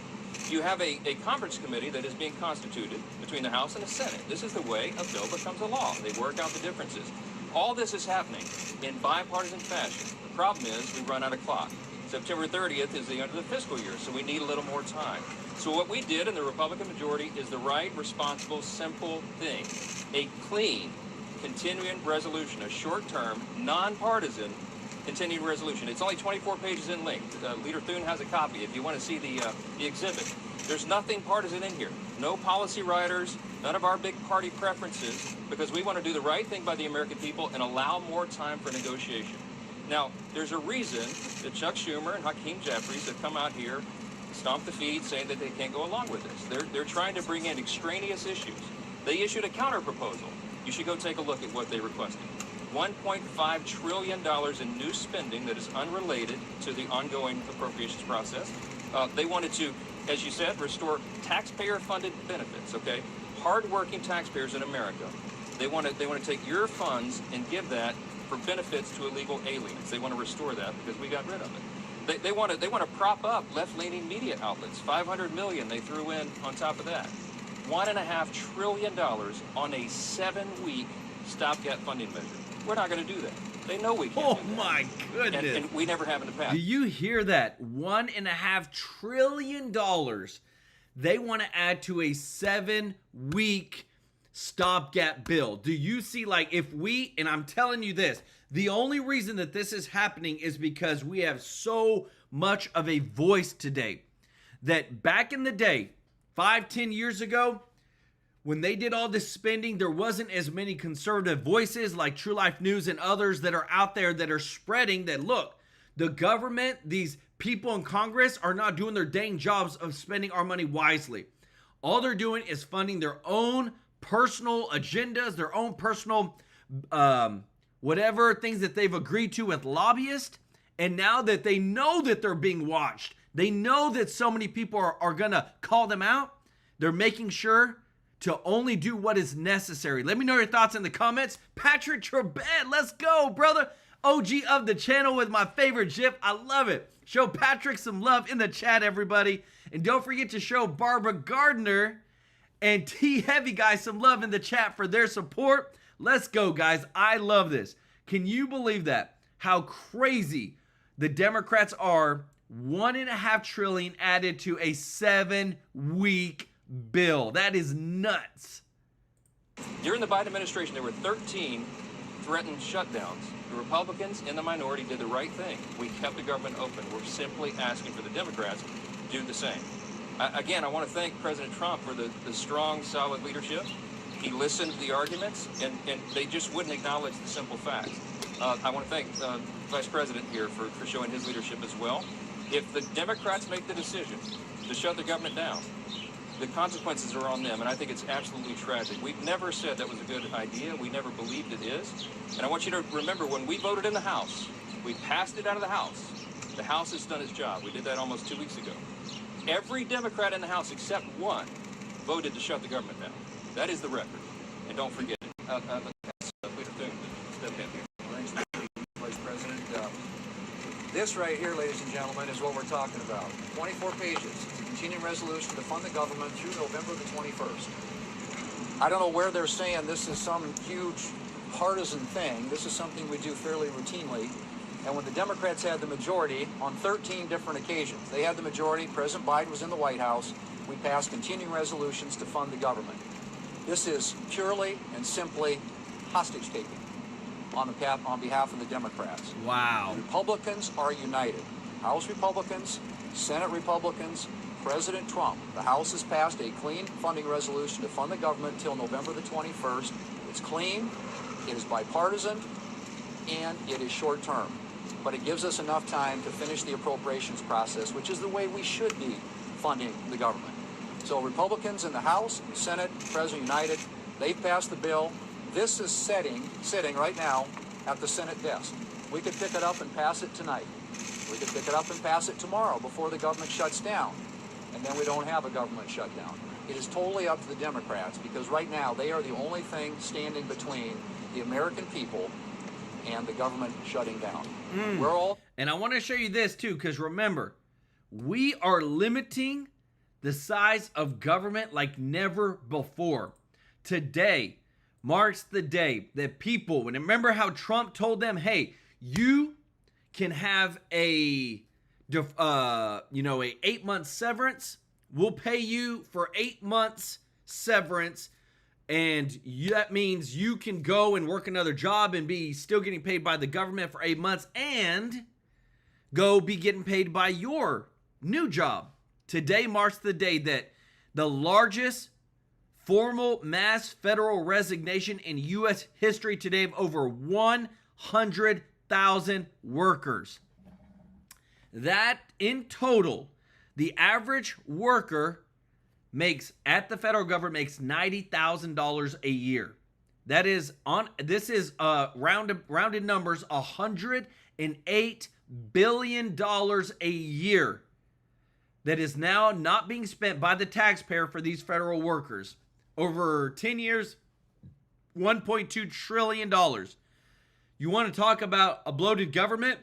You have a conference committee that is being constituted between the House and the Senate. This is the way a bill becomes a law. They work out the differences. All this is happening in bipartisan fashion. The problem is we run out of clock. September 30th is the end of the fiscal year, so we need a little more time. So what we did in the Republican majority is the right, responsible, simple thing. A clean, continuing resolution, a short-term, nonpartisan continuing resolution. It's only 24 pages in length. Leader Thune has a copy if you want to see the exhibit. There's nothing partisan in here. No policy writers, none of our big party preferences, because we want to do the right thing by the American people and allow more time for negotiation. Now, there's a reason that Chuck Schumer and Hakeem Jeffries have come out here, stomped the feet, saying that they can't go along with this. They're trying to bring in extraneous issues. They issued a counter proposal. You should go take a look at what they requested. $1.5 trillion in new spending that is unrelated to the ongoing appropriations process. They wanted to, as you said, restore taxpayer-funded benefits, okay? Hard-working taxpayers in America. They want to take your funds and give that for benefits to illegal aliens. They want to restore that because we got rid of it. They want to prop up left-leaning media outlets. $500 million they threw in on top of that. $1.5 trillion on a 7-week stopgap funding measure. We're not going to do that. They know we can't. Oh my goodness! And we never have in the past. Do you hear that? $1.5 trillion they want to add to a 7-week stopgap bill. Do you see, like, if we, and I'm telling you this, the only reason that this is happening is because we have so much of a voice today that back in the day, 5-10 years ago, when they did all this spending, there wasn't as many conservative voices like TrueLife News and others that are out there that are spreading that, look, the government, these people in Congress are not doing their dang jobs of spending our money wisely. All they're doing is funding their own personal agendas, their own personal whatever things that they've agreed to with lobbyists. And now that they know that they're being watched, they know that so many people are going to call them out, they're making sure to only do what is necessary. Let me know your thoughts in the comments. Patriot, let's go, brother. OG of the channel with my favorite GIF. I love it. Show Patrick some love in the chat, everybody. And don't forget to show Barbara Gardner and T Heavy guys some love in the chat for their support. Let's go, guys. I love this. Can you believe that? How crazy the Democrats are. $1.5 trillion added to a 7-week bill. That is nuts. During the Biden administration, there were 13 threatened shutdowns. The Republicans in the minority did the right thing. We kept the government open. We're simply asking for the Democrats to do the same. Again, I want to thank President Trump for the strong, solid leadership. He listened to the arguments, and they just wouldn't acknowledge the simple facts. I want to thank Vice President here for showing his leadership as well. If the Democrats make the decision to shut the government down, the consequences are on them, and I think it's absolutely tragic. We've never said that was a good idea. We never believed it is. And I want you to remember, when we voted in the House, we passed it out of the House. The House has done its job. We did that almost 2 weeks ago. Every Democrat in the House except one voted to shut the government down. That is the record. And don't forget it. Leader Thune, step in here. Thanks, Vice President. This right here, ladies and gentlemen, is what we're talking about. 24 pages. It's a continuing resolution to fund the government through November the 21st. I don't know where they're saying this is some huge partisan thing. This is something we do fairly routinely. And when the Democrats had the majority on 13 different occasions, they had the majority, President Biden was in the White House, we passed continuing resolutions to fund the government. This is purely and simply hostage-taking on behalf of the Democrats. Wow. Republicans are united. House Republicans, Senate Republicans, President Trump. The House has passed a clean funding resolution to fund the government until November the 21st. It's clean, it is bipartisan, and it is short-term. But it gives us enough time to finish the appropriations process, which is the way we should be funding the government. So Republicans in the House, Senate, President United, they've passed the bill. This is sitting right now at the Senate desk. We could pick it up and pass it tonight. We could pick it up and pass it tomorrow before the government shuts down. And then we don't have a government shutdown. It is totally up to the Democrats, because right now they are the only thing standing between the American people and the government shutting down. And I want to show you this too, because remember, we are limiting the size of government like never before. Today marks the day that people, and remember how Trump told them, hey, you can have a 8-month severance. We'll pay you for 8 months severance. And that means you can go and work another job and be still getting paid by the government for 8 months and go be getting paid by your new job. Today marks the day that the largest formal mass federal resignation in U.S. history today of over 100,000 workers. That in total, the average worker at the federal government makes $90,000 a year. That is rounded numbers, $108 billion a year that is now not being spent by the taxpayer for these federal workers. Over 10 years, $1.2 trillion. You want to talk about a bloated government?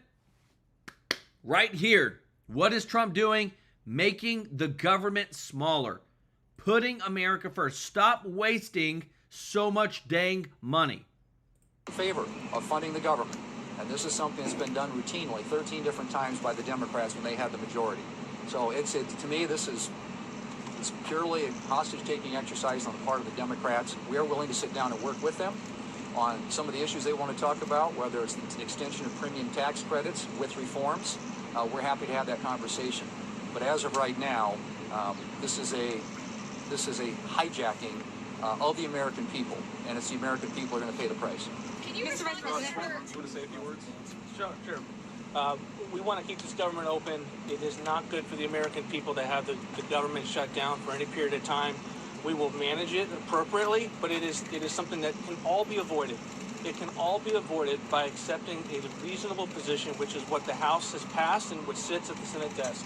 Right here. What is Trump doing? Making the government smaller. Putting America first. Stop wasting so much dang money. In favor of funding the government. And this is something that's been done routinely 13 different times by the Democrats when they had the majority. So to me, it's purely a hostage-taking exercise on the part of the Democrats. We are willing to sit down and work with them on some of the issues they want to talk about, whether it's an extension of premium tax credits with reforms. We're happy to have that conversation. But as of right now, this is a hijacking of the American people, and it's the American people who are going to pay the price. Can you respond to President? You want to say a few words? Sure. We want to keep this government open. It is not good for the American people to have the government shut down for any period of time. We will manage it appropriately, but it is something that can all be avoided. It can all be avoided by accepting a reasonable position, which is what the House has passed and which sits at the Senate desk,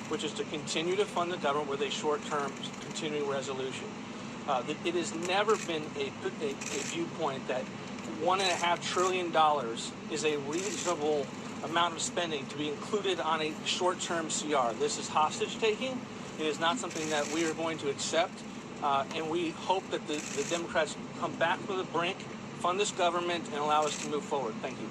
which is to continue to fund the government with a short-term continuing resolution. It has never been a viewpoint that $1.5 trillion is a reasonable amount of spending to be included on a short-term CR. This is hostage-taking. It is not something that we are going to accept, and we hope that the Democrats come back to the brink, fund this government, and allow us to move forward. Thank you.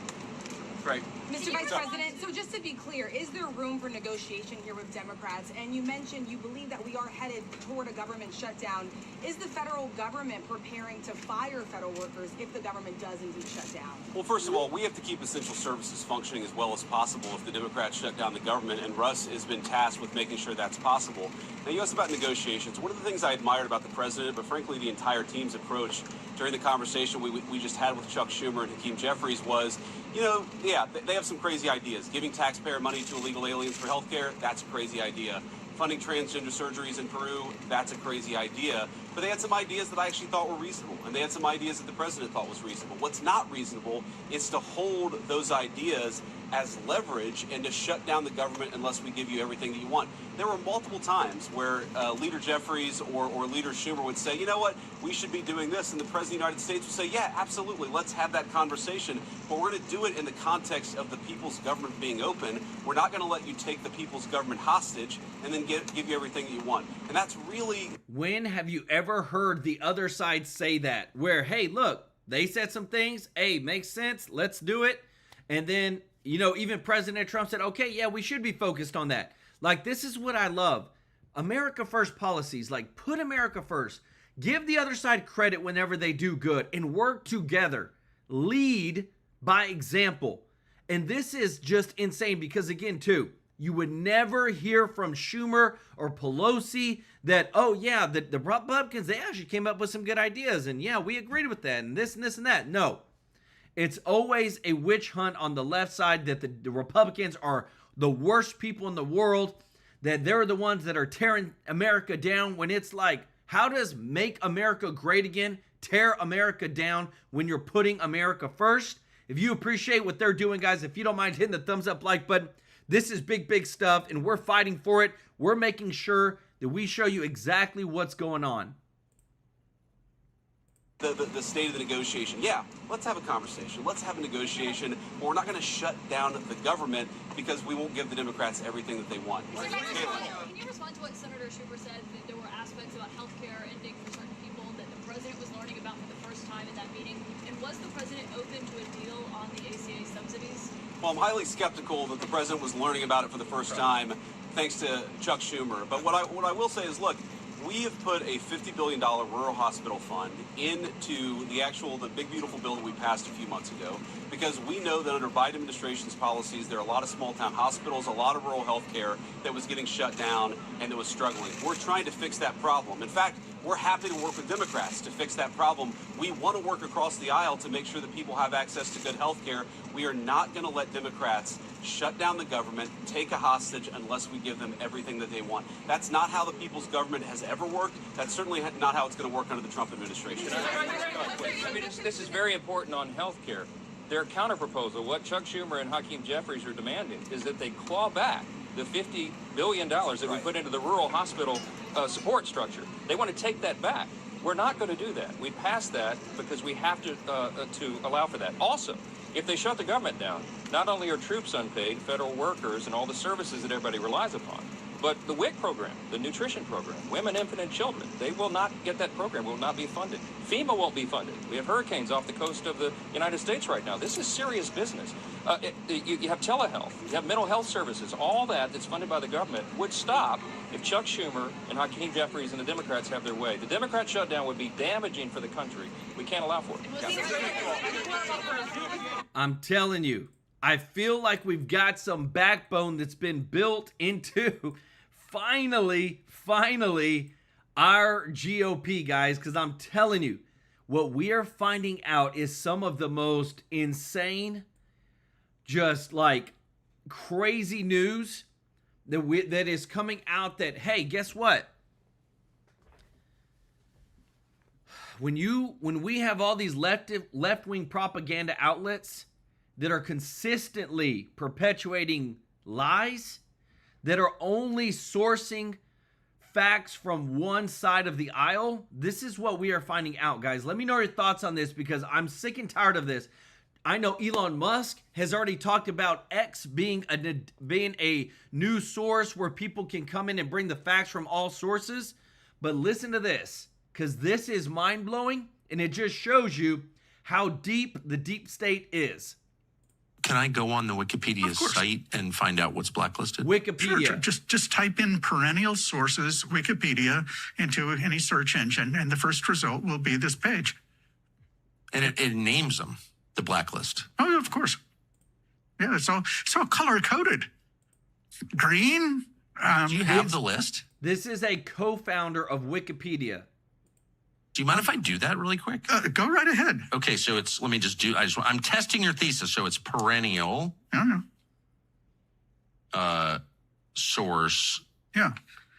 Great. Mr. Vice President, so just to be clear, is there room for negotiation here with Democrats? And you mentioned you believe that we are headed toward a government shutdown. Is the federal government preparing to fire federal workers if the government does indeed shut down? Well, first of all, we have to keep essential services functioning as well as possible if the Democrats shut down the government, and Russ has been tasked with making sure that's possible. Now, you asked about negotiations. One of the things I admired about the president, but frankly the entire team's approach during the conversation we just had with Chuck Schumer and Hakeem Jeffries was, they have some crazy ideas. Giving taxpayer money to illegal aliens for health care, that's a crazy idea. Funding transgender surgeries in Peru, that's a crazy idea. But they had some ideas that I actually thought were reasonable, and they had some ideas that the president thought was reasonable. What's not reasonable is to hold those ideas as leverage and to shut down the government unless we give you everything that you want. There were multiple times where Leader Jeffries or Leader Schumer would say, you know what, we should be doing this, and the President of the United States would say, yeah, absolutely, let's have that conversation, but we're going to do it in the context of the people's government being open. We're not going to let you take the people's government hostage and then give you everything that you want. And that's really... When have you ever heard the other side say that? Where, hey, look, they said some things, hey, makes sense, let's do it, and then... even President Trump said, okay, yeah, we should be focused on that. Like, this is what I love. America first policies, like put America first. Give the other side credit whenever they do good and work together. Lead by example. And this is just insane because, again, too, you would never hear from Schumer or Pelosi that, oh, yeah, the Republicans, they actually came up with some good ideas. And, yeah, we agreed with that and this and this and that. No. It's always a witch hunt on the left side that the Republicans are the worst people in the world, that they're the ones that are tearing America down, when it's like, how does make America great again tear America down when you're putting America first? If you appreciate what they're doing, guys, if you don't mind hitting the thumbs up like button, this is big, big stuff, and we're fighting for it. We're making sure that we show you exactly what's going on. The state of the negotiation. Yeah, let's have a conversation. Let's have a negotiation. But we're not going to shut down the government because we won't give the Democrats everything that they want. Can you respond to what Senator Schumer said said that there were aspects about healthcare ending for certain people that the president was learning about for the first time in that meeting. And was the president open to a deal on the ACA subsidies? Well, I'm highly skeptical that the president was learning about it for the first time, thanks to Chuck Schumer. But what I will say is, look, we have put a $50 billion rural hospital fund into the big, beautiful bill that we passed a few months ago, because we know that under Biden administration's policies, there are a lot of small-town hospitals, a lot of rural health care that was getting shut down and that was struggling. We're trying to fix that problem. In fact, we're happy to work with Democrats to fix that problem. We want to work across the aisle to make sure that people have access to good health care. We are not going to let Democrats shut down the government, take a hostage, unless we give them everything that they want. That's not how the people's government has ever worked. That's certainly not how it's going to work under the Trump administration. I mean, this is very important on health care. Their counterproposal, what Chuck Schumer and Hakeem Jeffries are demanding, is that they claw back the $50 billion that we put into the rural hospital support structure. They want to take that back. We're not going to do that. We passed that because we have to allow for that. Also, if they shut the government down, not only are troops unpaid, federal workers, and all the services that everybody relies upon, but the WIC program, the nutrition program, women, infant, and children, they will not get that program, will not be funded. FEMA won't be funded. We have hurricanes off the coast of the United States right now. This is serious business. You have telehealth, you have mental health services, all that's funded by the government would stop if Chuck Schumer and Hakeem Jeffries and the Democrats have their way. The Democrat shutdown would be damaging for the country. We can't allow for it. I'm telling you, I feel like we've got some backbone that's been built into finally our GOP, guys, because I'm telling you, what we are finding out is some of the most insane, just like crazy news that is coming out that, hey, guess what? When we have all these left-wing propaganda outlets that are consistently perpetuating lies, that are only sourcing facts from one side of the aisle, this is what we are finding out, guys. Let me know your thoughts on this, because I'm sick and tired of this. I know Elon Musk has already talked about X being a news source where people can come in and bring the facts from all sources. But listen to this, because this is mind-blowing, and it just shows you how deep the deep state is. Can I go on the Wikipedia site and find out what's blacklisted? Wikipedia. Sure. Just type in perennial sources Wikipedia into any search engine, and the first result will be this page. And it names them, the blacklist. Oh, of course. Yeah, it's all color-coded. Green. Do you have the list? This is a co-founder of Wikipedia. Do you mind if I do that really quick? Go right ahead. Okay, so I'm testing your thesis. So it's perennial. Source. Yeah.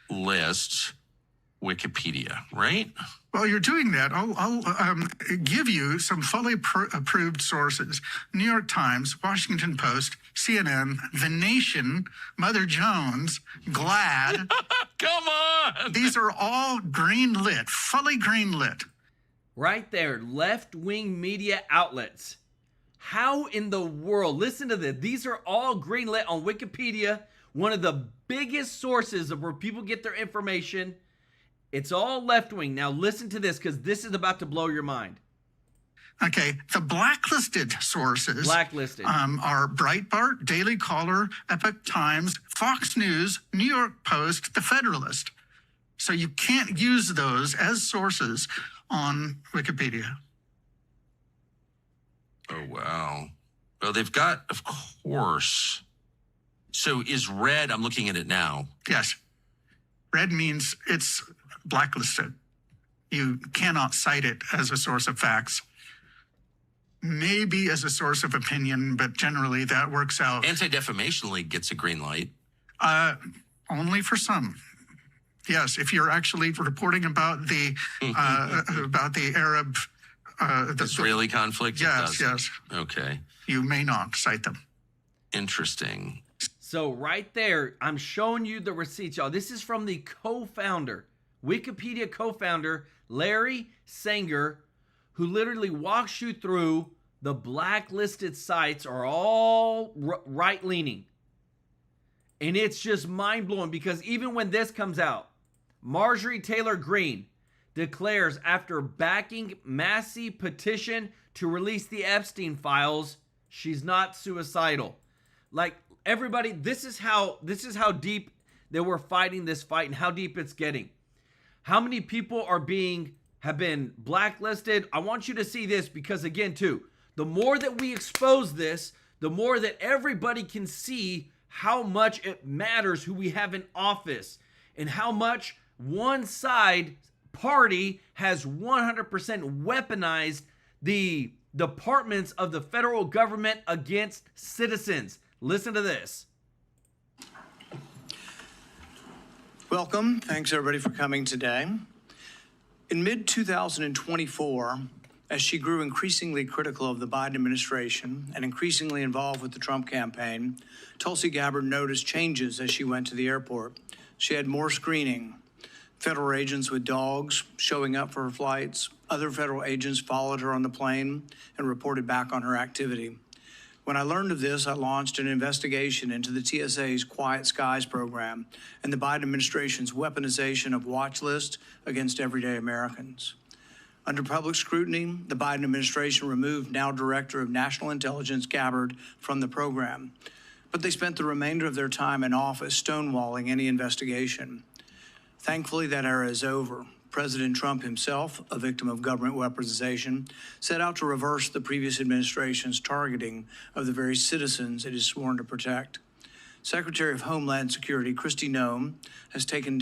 List. Wikipedia, right? While you're doing that, I'll give you some fully approved sources. New York Times, Washington Post, CNN, The Nation, Mother Jones, GLAAD. Come on! These are all green-lit, fully green-lit. Right there, left-wing media outlets. How in the world? Listen to this. These are all green-lit on Wikipedia, one of the biggest sources of where people get their information. It's all left-wing. Now listen to this, because this is about to blow your mind. Okay, the blacklisted sources are Breitbart, Daily Caller, Epoch Times, Fox News, New York Post, The Federalist. So you can't use those as sources on Wikipedia. Oh, wow. Well, they've got, of course. So is red, I'm looking at it now. Yes. Red means it's blacklisted. You cannot cite it as a source of facts. Maybe as a source of opinion, but generally that works out. Anti-Defamation League gets a green light. Only for some. Yes, if you're actually reporting about the Arab, Israeli conflict. Yes. Okay. You may not cite them. Interesting. So right there, I'm showing you the receipts, y'all. This is from the co-founder, Wikipedia co-founder, Larry Sanger, who literally walks you through the blacklisted sites are all right-leaning. And it's just mind-blowing, because even when this comes out, Marjorie Taylor Greene declares after backing massive petition to release the Epstein files, she's not suicidal. Like, everybody, this is how deep that we're fighting this fight and how deep it's getting. How many people have been blacklisted? I want you to see this because, again, too, the more that we expose this, the more that everybody can see how much it matters who we have in office and how much one side party has 100% weaponized the departments of the federal government against citizens. Listen to this. Welcome. Thanks, everybody, for coming today. In mid-2024, as she grew increasingly critical of the Biden administration and increasingly involved with the Trump campaign, Tulsi Gabbard noticed changes as she went to the airport. She had more screening. Federal agents with dogs showing up for her flights. Other federal agents followed her on the plane and reported back on her activity. When I learned of this, I launched an investigation into the TSA's Quiet Skies program and the Biden administration's weaponization of watch lists against everyday Americans. Under public scrutiny, the Biden administration removed now Director of National Intelligence Gabbard from the program, but they spent the remainder of their time in office stonewalling any investigation. Thankfully, that era is over. President Trump himself, a victim of government weaponization, set out to reverse the previous administration's targeting of the very citizens it is sworn to protect. Secretary of Homeland Security Kristi Noem has taken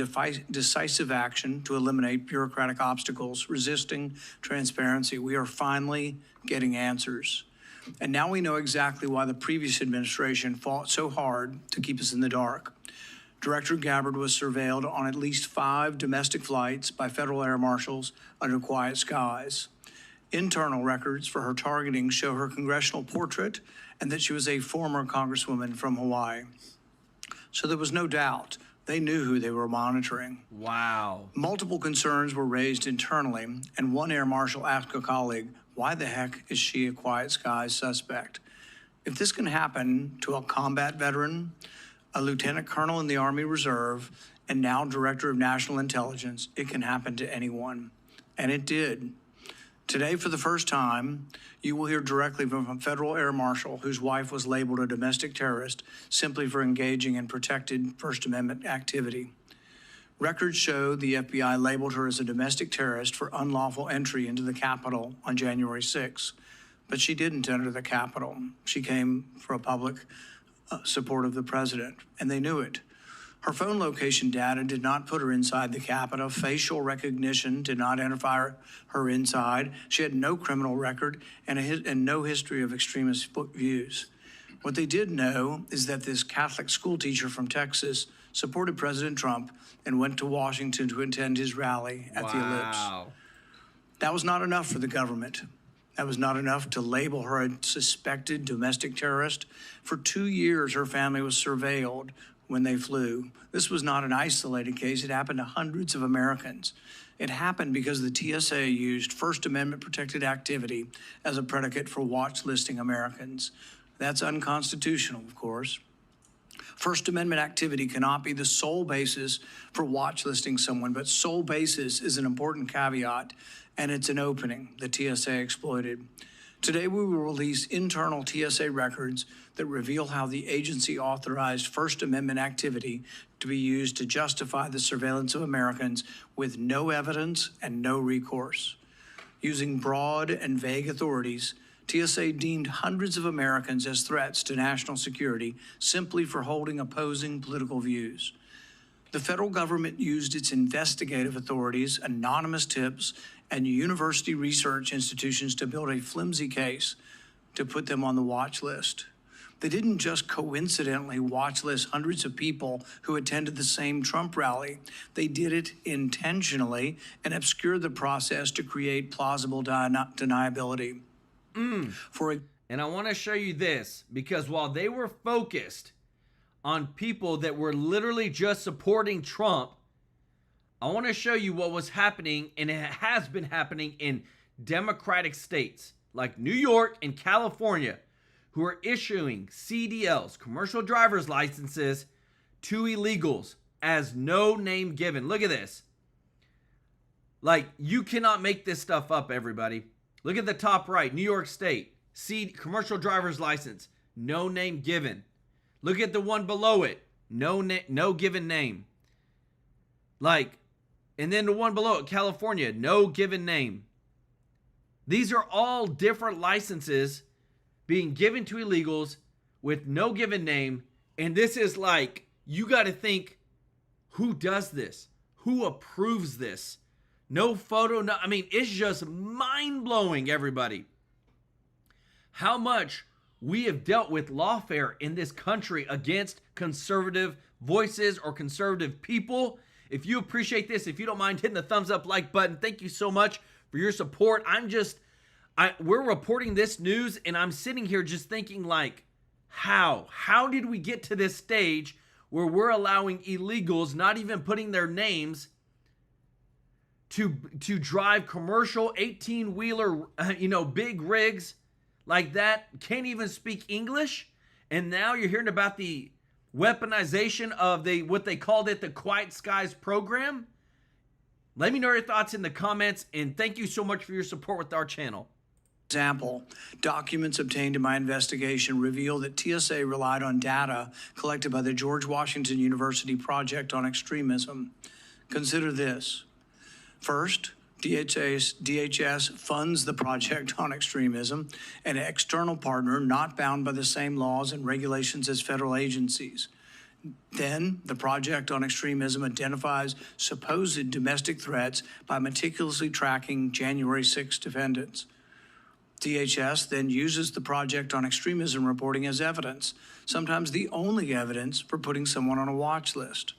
decisive action to eliminate bureaucratic obstacles, resisting transparency. We are finally getting answers. And now we know exactly why the previous administration fought so hard to keep us in the dark. Director Gabbard was surveilled on at least 5 domestic flights by federal air marshals under quiet skies. Internal records for her targeting show her congressional portrait and that she was a former congresswoman from Hawaii. So there was no doubt they knew who they were monitoring. Wow. Multiple concerns were raised internally, and one air marshal asked a colleague, why the heck is she a quiet skies suspect? If this can happen to a combat veteran, a lieutenant colonel in the Army Reserve, and now Director of National Intelligence, it can happen to anyone. And it did. Today, for the first time, you will hear directly from a federal air marshal whose wife was labeled a domestic terrorist simply for engaging in protected First Amendment activity. Records show the FBI labeled her as a domestic terrorist for unlawful entry into the Capitol on January 6. But she didn't enter the Capitol. She came for a public support of the president, and they knew it. Her phone location data did not put her inside the Capitol. Facial recognition did not identify her inside. She had no criminal record and no history of extremist views. What they did know is that this Catholic school teacher from Texas supported President Trump and went to Washington to attend his rally at the Ellipse. That was not enough for the government. That was not enough to label her a suspected domestic terrorist. For 2 years, her family was surveilled when they flew. This was not an isolated case. It happened to hundreds of Americans. It happened because the TSA used First Amendment protected activity as a predicate for watch listing Americans. That's unconstitutional, of course. First Amendment activity cannot be the sole basis for watch listing someone, but sole basis is an important caveat, and it's an opening the TSA exploited. Today, we will release internal TSA records that reveal how the agency authorized First Amendment activity to be used to justify the surveillance of Americans with no evidence and no recourse. Using broad and vague authorities, TSA deemed hundreds of Americans as threats to national security simply for holding opposing political views. The federal government used its investigative authorities, anonymous tips, and university research institutions to build a flimsy case to put them on the watch list. They didn't just coincidentally watch list hundreds of people who attended the same Trump rally. They did it intentionally and obscured the process to create plausible deniability. And I want to show you this, because while they were focused on people that were literally just supporting Trump, I want to show you what was happening, and it has been happening in Democratic states like New York and California, who are issuing CDLs, commercial driver's licenses, to illegals as no name given. Look at this. Like, you cannot make this stuff up, everybody. Look at the top right, New York State. See, commercial driver's license, no name given. Look at the one below it, no given name. Like, and then the one below it, California, no given name. These are all different licenses being given to illegals with no given name. And this is like, you got to think, who does this? Who approves this? No photo, no, I mean, it's just mind-blowing, everybody. How much we have dealt with lawfare in this country against conservative voices or conservative people. If you appreciate this, if you don't mind hitting the thumbs up like button, thank you so much for your support. We're reporting this news, and I'm sitting here just thinking, like, how did we get to this stage where we're allowing illegals, not even putting their names, to drive commercial 18-wheeler, big rigs like that, can't even speak English? And now you're hearing about the weaponization of what they called it, the Quiet Skies program. Let me know your thoughts in the comments, and thank you so much for your support with our channel. Example, documents obtained in my investigation reveal that TSA relied on data collected by the George Washington University Project on Extremism. Consider this. First, DHS funds the Project on Extremism, an external partner not bound by the same laws and regulations as federal agencies. Then, the Project on Extremism identifies supposed domestic threats by meticulously tracking January 6 defendants. DHS then uses the Project on Extremism reporting as evidence, sometimes the only evidence for putting someone on a watch list.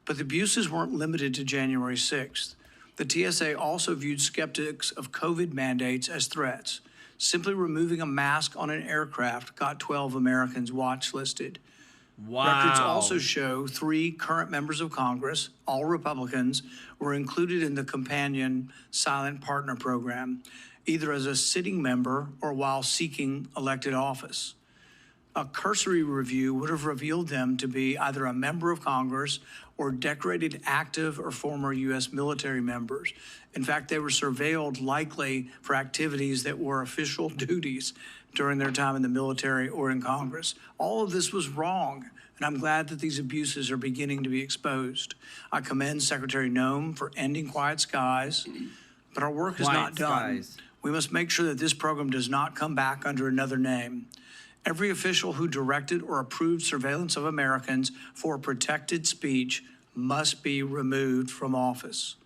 But the abuses weren't limited to January 6th. The TSA also viewed skeptics of COVID mandates as threats. Simply removing a mask on an aircraft got 12 Americans watch listed. Wow. Records also show 3 current members of Congress, all Republicans, were included in the companion Silent Partner program, either as a sitting member or while seeking elected office. A cursory review would have revealed them to be either a member of Congress or decorated active or former U.S. military members. In fact, they were surveilled likely for activities that were official duties during their time in the military or in Congress. All of this was wrong, and I'm glad that these abuses are beginning to be exposed. I commend Secretary Noem for ending Quiet Skies, but our work is not done. We must make sure that this program does not come back under another name. Every official who directed or approved surveillance of Americans for protected speech must be removed from office.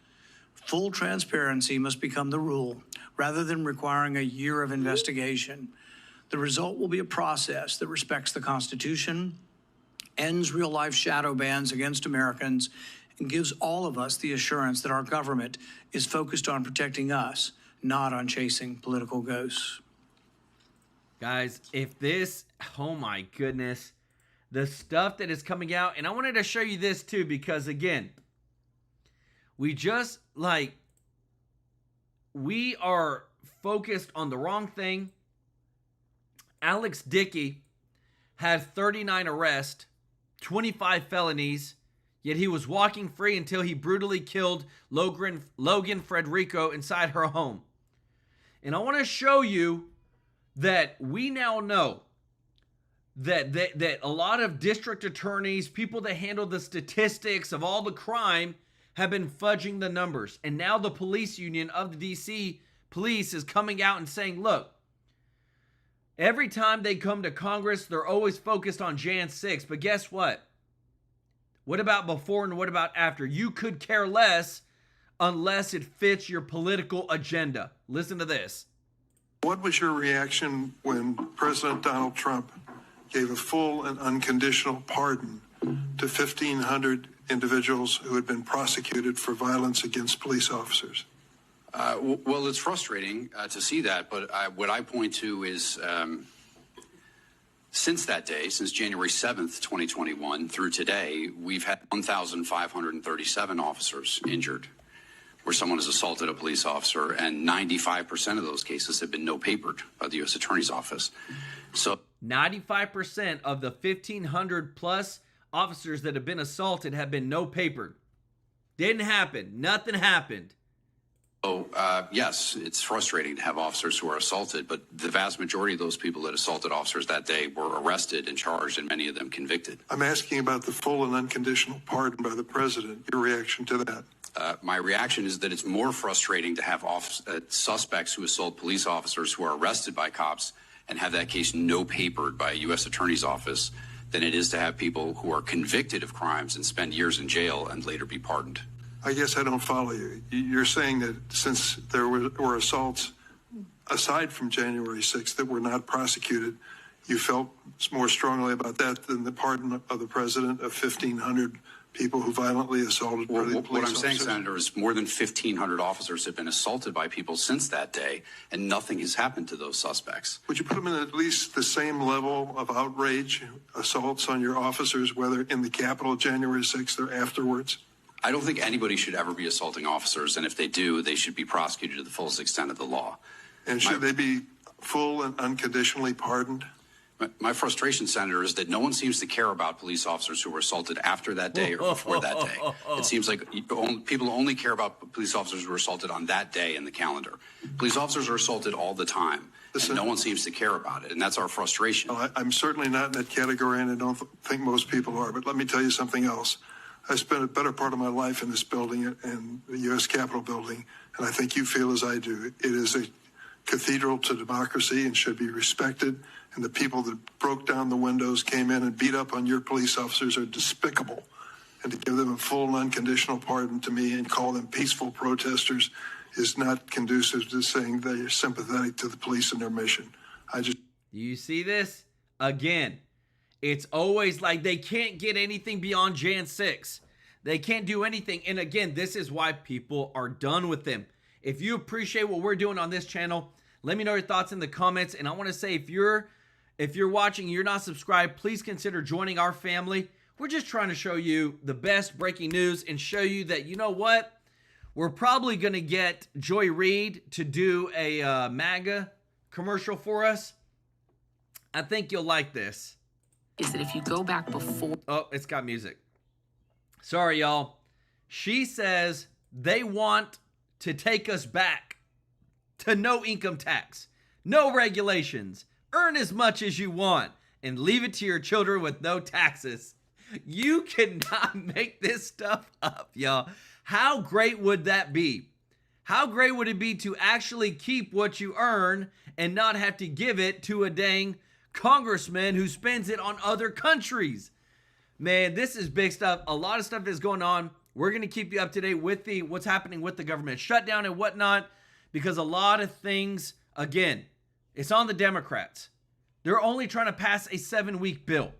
Full transparency must become the rule, rather than requiring a year of investigation. The result will be a process that respects the Constitution, ends real-life shadow bans against Americans, and gives all of us the assurance that our government is focused on protecting us, not on chasing political ghosts. Guys, if this, oh my goodness, the stuff that is coming out, and I wanted to show you this too, because again, we are focused on the wrong thing. Alex Dickey had 39 arrests, 25 felonies, yet he was walking free until he brutally killed Logan Frederico inside her home. And I want to show you that we now know that a lot of district attorneys, people that handle the statistics of all the crime, have been fudging the numbers. And now the police union of the DC police is coming out and saying, look, every time they come to Congress, they're always focused on Jan 6. But guess what? What about before and what about after? You could care less unless it fits your political agenda. Listen to this. What was your reaction when President Donald Trump gave a full and unconditional pardon to 1,500 individuals who had been prosecuted for violence against police officers? Well, it's frustrating to see that, but what I point to is since that day, since January 7th, 2021 through today, we've had 1,537 officers injured where someone has assaulted a police officer, and 95% of those cases have been no-papered by the U.S. Attorney's Office. So 95% of the 1,500 plus officers that have been assaulted have been no-papered. Didn't happen. Nothing happened. Oh, yes, it's frustrating to have officers who are assaulted, but the vast majority of those people that assaulted officers that day were arrested and charged, and many of them convicted. I'm asking about the full and unconditional pardon by the president. Your reaction to that? My reaction is that it's more frustrating to have suspects who assault police officers who are arrested by cops and have that case no papered by a U.S. attorney's office than it is to have people who are convicted of crimes and spend years in jail and later be pardoned. I guess I don't follow you. You're saying that since there were assaults aside from January 6th that were not prosecuted, you felt more strongly about that than the pardon of the president of 1,500 people who violently assaulted police officers? What I'm saying, Senator, is more than 1,500 officers have been assaulted by people since that day, and nothing has happened to those suspects. Would you put them in at least the same level of outrage, assaults on your officers, whether in the Capitol January 6th or afterwards? I don't think anybody should ever be assaulting officers, and if they do, they should be prosecuted to the fullest extent of the law. And should they be full and unconditionally pardoned? My frustration, Senator, is that no one seems to care about police officers who were assaulted after that day or before that day. It seems like people only care about police officers who were assaulted on that day in the calendar. Police officers are assaulted all the time, and no one seems to care about it, and that's our frustration. Well, I'm certainly not in that category, and I don't think most people are, but let me tell you something else. I spent a better part of my life in this building, in the U.S. Capitol building, and I think you feel as I do. It is a cathedral to democracy and should be respected, and the people that broke down the windows, came in and beat up on your police officers are despicable. And to give them a full and unconditional pardon to me and call them peaceful protesters is not conducive to saying they're sympathetic to the police and their mission. You see this? Again, it's always like they can't get anything beyond Jan 6. They can't do anything. And again, this is why people are done with them. If you appreciate what we're doing on this channel, let me know your thoughts in the comments. And I want to say, if you're watching and you're not subscribed, please consider joining our family. We're just trying to show you the best breaking news and show you that, you know what? We're probably going to get Joy Reid to do a MAGA commercial for us. I think you'll like this. Is that if you go back before... Oh, it's got music. Sorry, y'all. She says they want to take us back to no income tax, no regulations, earn as much as you want, and leave it to your children with no taxes. You cannot make this stuff up, y'all. How great would that be? How great would it be to actually keep what you earn and not have to give it to a dang congressman who spends it on other countries? Man, this is big stuff. A lot of stuff is going on. We're going to keep you up to date with what's happening with the government shutdown and whatnot, because a lot of things, again, it's on the Democrats. They're only trying to pass a 7-week bill.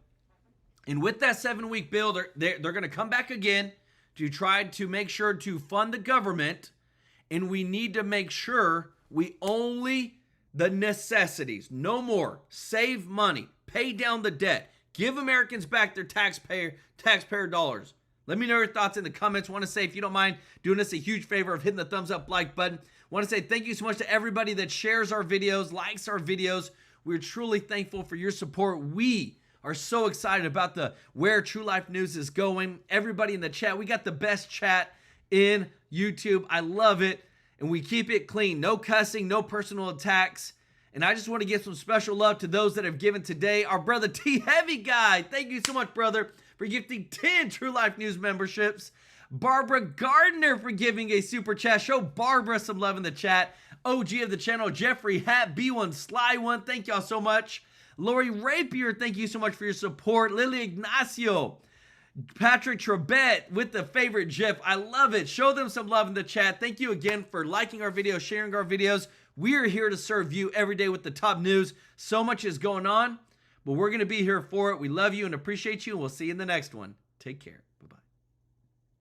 And with that 7-week bill, they're going to come back again to try to make sure to fund the government. And we need to make sure we only the necessities, no more. Save money, pay down the debt, give Americans back their taxpayer dollars. Let me know your thoughts in the comments. Want to say, if you don't mind doing us a huge favor of hitting the thumbs up like button. Want to say thank you so much to everybody that shares our videos, likes our videos. We're truly thankful for your support. We are so excited about where TrueLife News is going. Everybody in the chat, we got the best chat in YouTube. I love it. And we keep it clean. No cussing, no personal attacks. And I just want to give some special love to those that have given today. Our brother T Heavy Guy. Thank you so much, brother, for gifting 10 TrueLife News memberships. Barbara Gardner for giving a super chat. Show Barbara some love in the chat. OG of the channel, Jeffrey Hat, B1 Sly One. Thank y'all so much. Lori Rapier, thank you so much for your support. Lily Ignacio. Patrick Trebet with the favorite GIF. I love it. Show them some love in the chat. Thank you again for liking our videos, sharing our videos. We are here to serve you every day with the top news. So much is going on, but we're going to be here for it. We love you and appreciate you, and we'll see you in the next one. Take care.